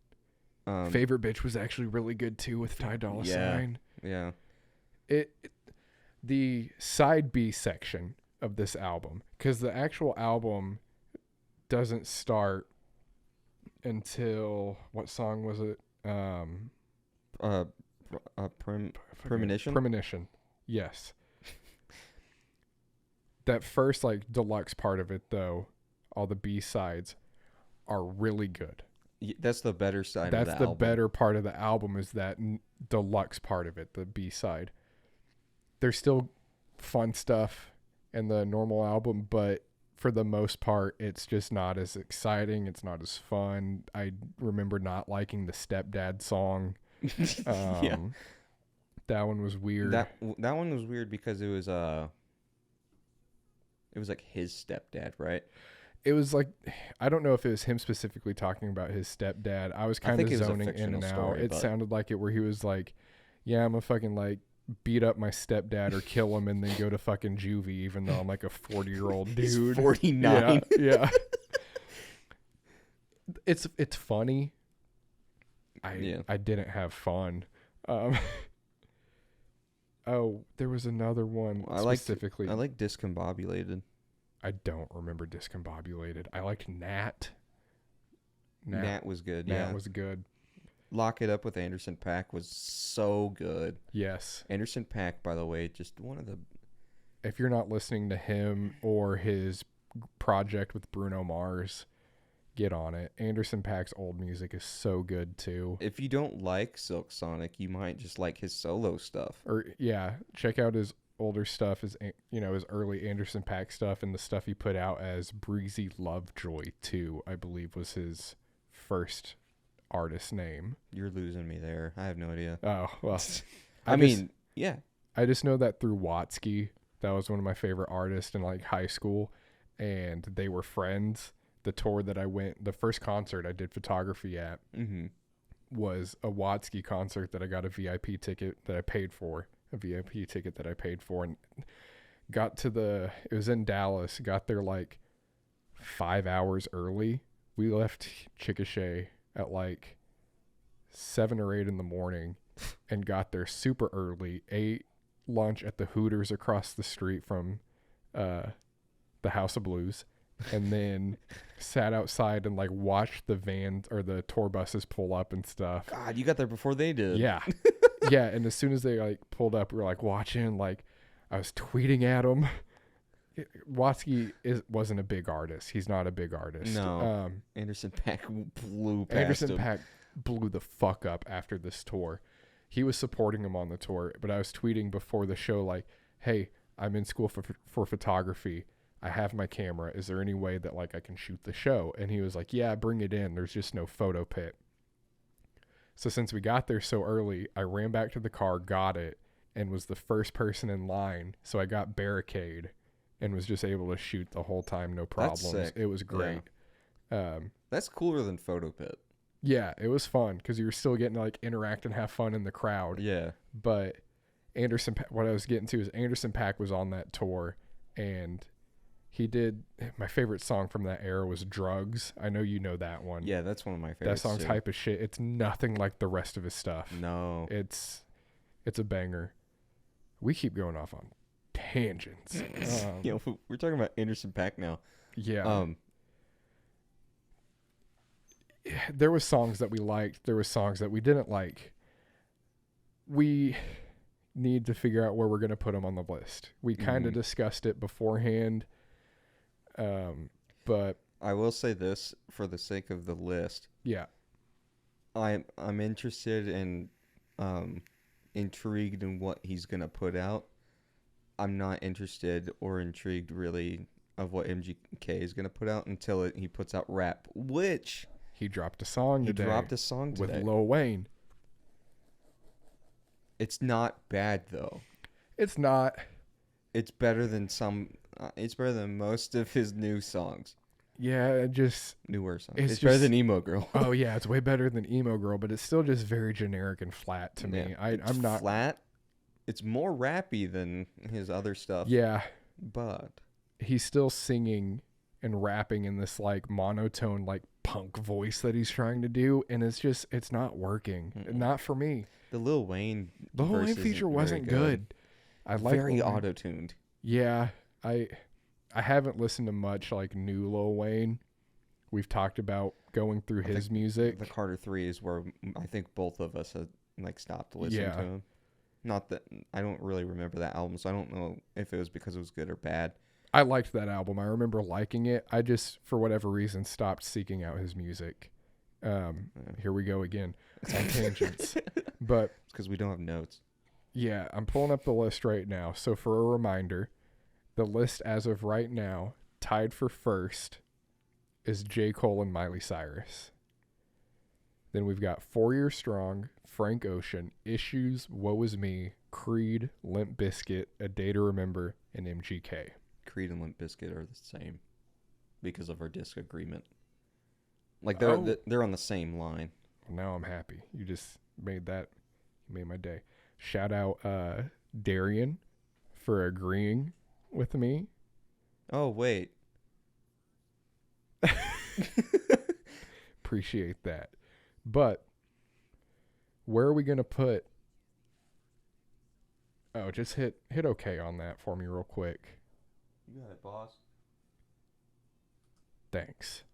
Favorite Bitch was actually really good too with Ty Dolla Sign. Yeah. The side B section of this album, because the actual album doesn't start until what song was it? Premonition. Premonition. Yes. That first like deluxe part of it though, all the B sides are really good. That's the better side of the album. That's the better part of the album, is that deluxe part of it, the B side. There's still fun stuff in the normal album, but for the most part, it's just not as exciting. It's not as fun. I remember not liking the Stepdad song. Yeah. That one was weird. That one was weird because it was like his stepdad, right? It was like, I don't know if it was him specifically talking about his stepdad. I was kind of zoning in and out. It sounded like it, where he was like, yeah, I'm gonna fucking like beat up my stepdad or kill him and then go to fucking juvie, even though I'm like a 40-year-old dude. He's 49. Yeah. It's funny. I didn't have fun. Oh, there was another one specifically. I like Discombobulated. I don't remember Discombobulated. I liked Nat. Nat was good. Nat was good. Lock It Up with Anderson .Paak was so good. Yes. Anderson .Paak, by the way, just one of the... If you're not listening to him or his project with Bruno Mars, get on it. Anderson .Paak's old music is so good too. If you don't like Silk Sonic, you might just like his solo stuff. Or yeah, check out his older stuff, his early Anderson .Paak stuff, and the stuff he put out as Breezy Lovejoy too, I believe was his first artist name. You're losing me there. I have no idea. Oh, well. I mean, yeah. I just know that through Watsky. That was one of my favorite artists in like high school, and they were friends. The tour that I went, the first concert I did photography at was a Watsky concert that I got a VIP ticket that I paid for. And got to it was in Dallas, got there like 5 hours early. We left Chickasha at like 7 or 8 in the morning and got there super early, ate lunch at the Hooters across the street from the House of Blues, and then sat outside and like watched the vans or the tour buses pull up and stuff. God, you got there before they did. Yeah. Yeah, and as soon as they like pulled up, we were like watching, like I was tweeting at him. Watsky wasn't a big artist. He's not a big artist. No. Anderson .Paak blew past Anderson him. .Paak blew the fuck up after this tour. He was supporting him on the tour, but I was tweeting before the show like, hey, I'm in school for photography. I have my camera. Is there any way that like I can shoot the show? And he was like, yeah, bring it in. There's just no photo pit. So since we got there so early, I ran back to the car, got it, and was the first person in line. So I got barricade and was just able to shoot the whole time, no problems. That's sick. It was great. Yeah. That's cooler than photo pit. Yeah, it was fun because you were still getting to like interact and have fun in the crowd. Yeah. But what I was getting to is Anderson .Paak was on that tour, and He did. My favorite song from that era was Drugs. I know you know that one. Yeah, that's one of my That favorites. song's too. hype as shit. It's nothing like the rest of his stuff. No. It's a banger. We keep going off on tangents. We're talking about Anderson .Paak now. Yeah. There was songs that we liked. There was songs that we didn't like. We need to figure out where we're going to put them on the list. We kind of discussed it beforehand. But I will say this for the sake of the list. Yeah. I'm interested and intrigued in what he's going to put out. I'm not interested or intrigued really of what MGK is going to put out until he puts out rap, which he dropped a song today. With Lil Wayne. It's not bad though. It's not. It's better than it's better than most of his new songs. Yeah, newer songs. It's better than Emo Girl. Oh yeah, it's way better than Emo Girl, but it's still just very generic and flat to me. I'm not flat. It's more rappy than his other stuff. Yeah, but he's still singing and rapping in this like monotone like punk voice that he's trying to do, and it's not working. Not for me. The Lil Wayne feature wasn't good. I like very auto-tuned. Yeah, I haven't listened to much like new Lil Wayne. We've talked about going through his music. The Carter 3 is where I think both of us had like stopped listening to him. Not that I don't really remember that album, so I don't know if it was because it was good or bad. I liked that album. I remember liking it. I just, for whatever reason, stopped seeking out his music. Here we go again on tangents. But it's because we don't have notes. Yeah, I'm pulling up the list right now. So for a reminder, the list as of right now, tied for first, is J. Cole and Miley Cyrus. Then we've got 4 Year Strong, Frank Ocean, Issues, Woe Is Me, Creed, Limp Bizkit, A Day to Remember, and MGK. Creed and Limp Bizkit are the same because of our disagreement. Like they're on the same line. Well, now I'm happy. You just made my day. Shout out Darian for agreeing with me. Oh, wait. Appreciate that. But where are we going to put... Oh, just hit okay on that for me real quick. You got it, boss. Thanks.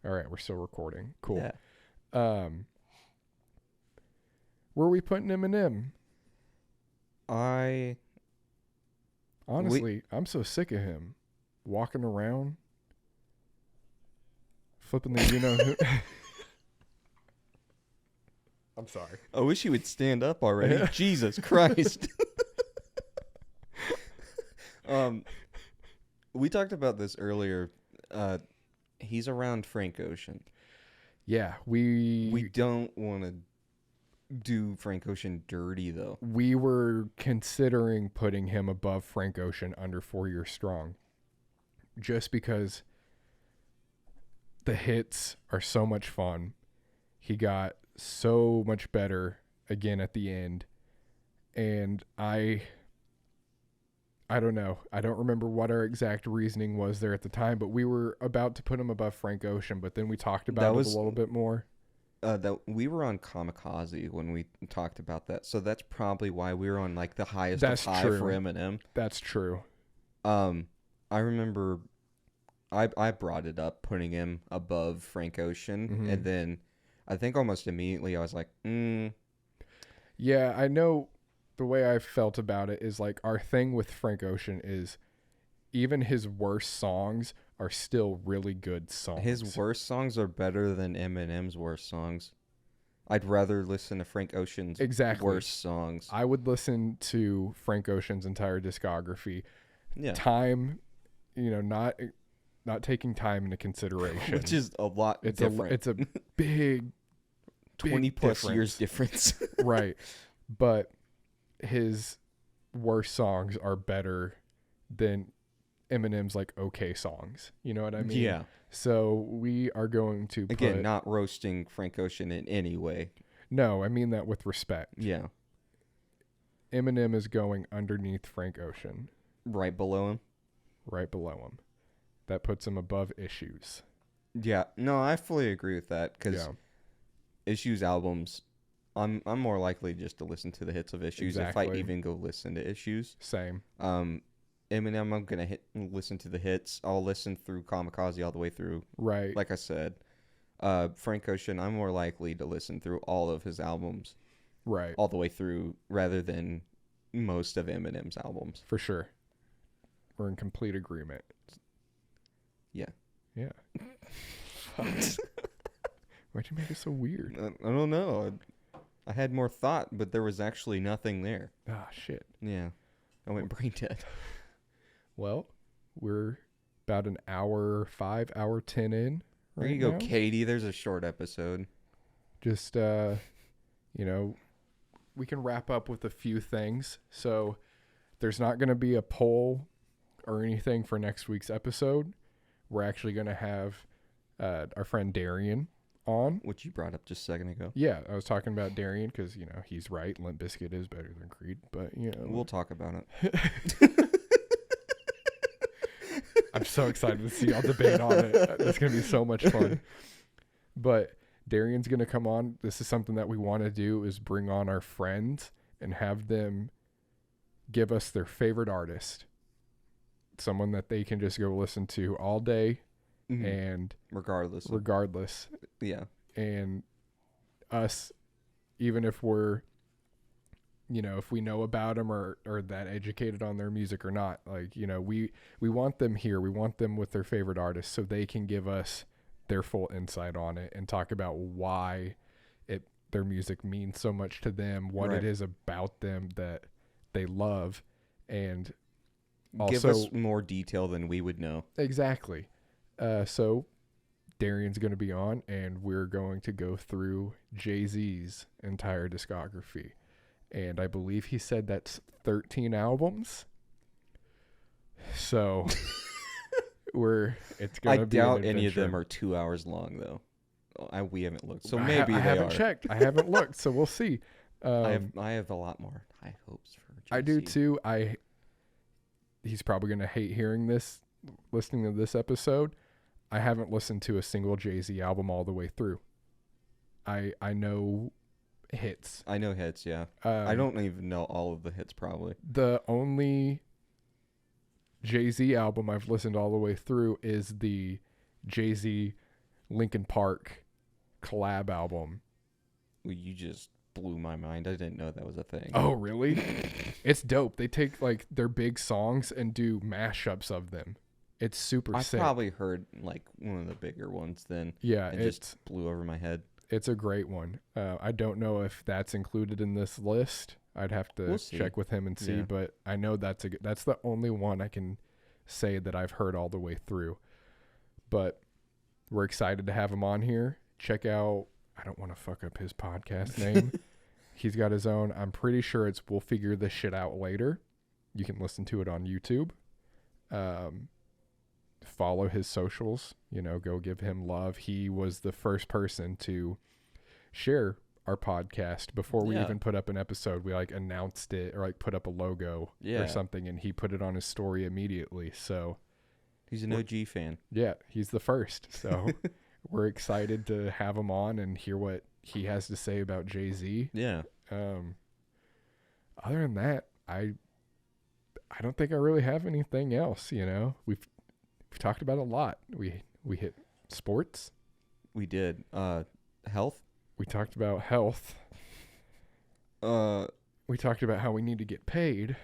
All right, we're still recording. Cool. Yeah. Where are we putting Eminem? Honestly, I'm so sick of him walking around, flipping the who. I'm sorry. I wish he would stand up already. Jesus Christ. We talked about this earlier. He's around Frank Ocean. Yeah, we don't want to do Frank Ocean dirty, though. We were considering putting him above Frank Ocean under 4 Year Strong, just because the hits are so much fun. He got so much better again at the end, and I don't know. I don't remember what our exact reasoning was there at the time, but we were about to put him above Frank Ocean, but then we talked about it a little bit more. That we were on Kamikaze when we talked about that, so that's probably why we were on like the highest of high for Eminem. That's true. I remember I brought it up, putting him above Frank Ocean, and then I think almost immediately I was like, Yeah, I know. The way I felt about it is like our thing with Frank Ocean is even his worst songs are still really good songs. His worst songs are better than Eminem's worst songs. I'd rather listen to Frank Ocean's worst songs. I would listen to Frank Ocean's entire discography. Yeah. Time, not taking time into consideration. Which is a lot different. It's a big 20 plus years difference. Right. But his worst songs are better than Eminem's like okay songs. You know what I mean? Yeah. So we are going to again not roasting Frank Ocean in any way. No, I mean that with respect. Yeah. Eminem is going underneath Frank Ocean. Right below him. Right below him. that puts him above Issues. Yeah, no, I fully agree with that because Issues albums, I'm more likely just to listen to the hits of Issues if I even go listen to Issues. Same. Eminem, I'm gonna listen to the hits. I'll listen through Kamikaze all the way through. Right. Like I said, Frank Ocean, I'm more likely to listen through all of his albums. Right. All the way through rather than most of Eminem's albums. For sure. We're in complete agreement. Yeah. Yeah. Why'd you make it so weird? I don't know. I had more thought, but there was actually nothing there. Ah, shit. Yeah. I went brain dead. Well, we're about an hour 5, hour 10 in. Right there you go, Katie. There's a short episode. Just, we can wrap up with a few things. So there's not going to be a poll or anything for next week's episode. We're actually going to have our friend Darian on. Which you brought up just a second ago. Yeah, I was talking about Darian because, he's right. Limp Bizkit is better than Creed. But, we'll talk about it. I'm so excited to see y'all debate on it. It's going to be so much fun. But Darian's going to come on. This is something that we want to do, is bring on our friends and have them give us their favorite artist. Someone that they can just go listen to all day and regardless. Yeah. And us, even if we're, if we know about them or that educated on their music or not, like, we want them here. We want them with their favorite artists so they can give us their full insight on it and talk about why their music means so much to them, what it is about them that they love, and also give us more detail than we would know. Exactly. So Darian's going to be on, and we're going to go through Jay-Z's entire discography. And I believe he said that's 13 albums. So it's going to be. I doubt any of them are 2 hours long, though. We haven't looked, so maybe I haven't checked. I haven't looked, so we'll see. I have a lot more high hopes for Jay-Z. I do too. He's probably going to hate hearing this, listening to this episode. I haven't listened to a single Jay-Z album all the way through. I know hits. I know hits, yeah. I don't even know all of the hits, probably. The only Jay-Z album I've listened all the way through is the Jay-Z Linkin Park collab album. Well, you just blew my mind. I didn't know that was a thing. Oh, really? It's dope. They take like their big songs and do mashups of them. It's super sick. I probably heard like one of the bigger ones then. Yeah, it just blew over my head. It's a great one. I don't know if that's included in this list. I'd have to check with him and see, but I know that's the only one I can say that I've heard all the way through. But we're excited to have him on here. Check out, I don't want to fuck up his podcast name. He's got his own. I'm pretty sure it's We'll Figure This Shit Out Later. You can listen to it on YouTube. Follow his socials, go give him love. He was the first person to share our podcast before we even put up an episode. We like announced it or like put up a logo or something, and he put it on his story immediately. So he's an OG fan. Yeah, he's the first. So we're excited to have him on and hear what he has to say about Jay-Z. Yeah. Other than that, I don't think I really have anything else, We've talked about a lot. We hit sports. We did. Health. We talked about health. We talked about how we need to get paid.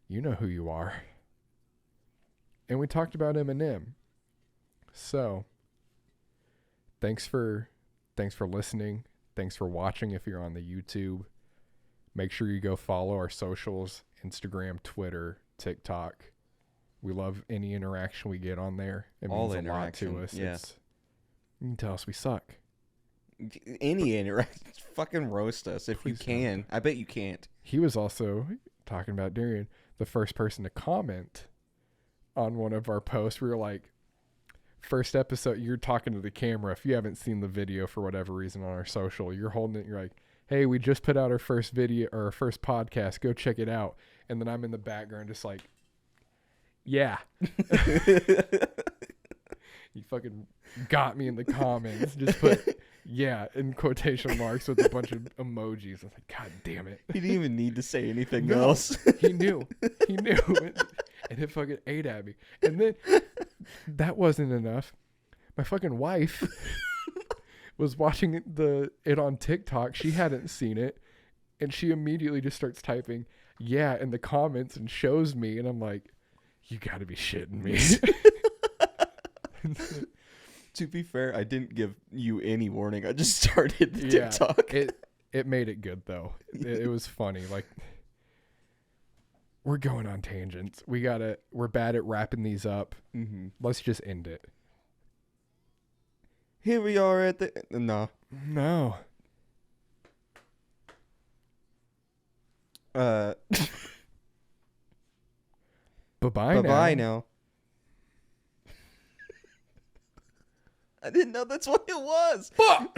You know who you are. And we talked about Eminem. So, thanks for listening. Thanks for watching if you're on the YouTube. Make sure you go follow our socials, Instagram, Twitter, TikTok. We love any interaction we get on there. It means a lot to us. Yeah. You can tell us we suck. Any interaction. Fucking roast us if you can. I bet you can't. He was also, talking about Darian, the first person to comment on one of our posts. We were like, first episode, you're talking to the camera. If you haven't seen the video for whatever reason on our social, you're holding it. You're like, hey, we just put out our first video or our first podcast. Go check it out. And then I'm in the background just like, Yeah. You fucking got me in the comments. Just put yeah in quotation marks with a bunch of emojis. I was like, God damn it. He didn't even need to say anything No, else. He knew. And it fucking ate at me. And then that wasn't enough. My fucking wife was watching it on TikTok. She hadn't seen it. And she immediately just starts typing, yeah, in the comments and shows me. And I'm like, you gotta be shitting me. To be fair, I didn't give you any warning. I just started the TikTok. It made it good, though. It was funny. Like, we're going on tangents. We're bad at wrapping these up. Mm-hmm. Let's just end it. Here we are at the... No. Bye-bye now. I didn't know that's what it was. Fuck!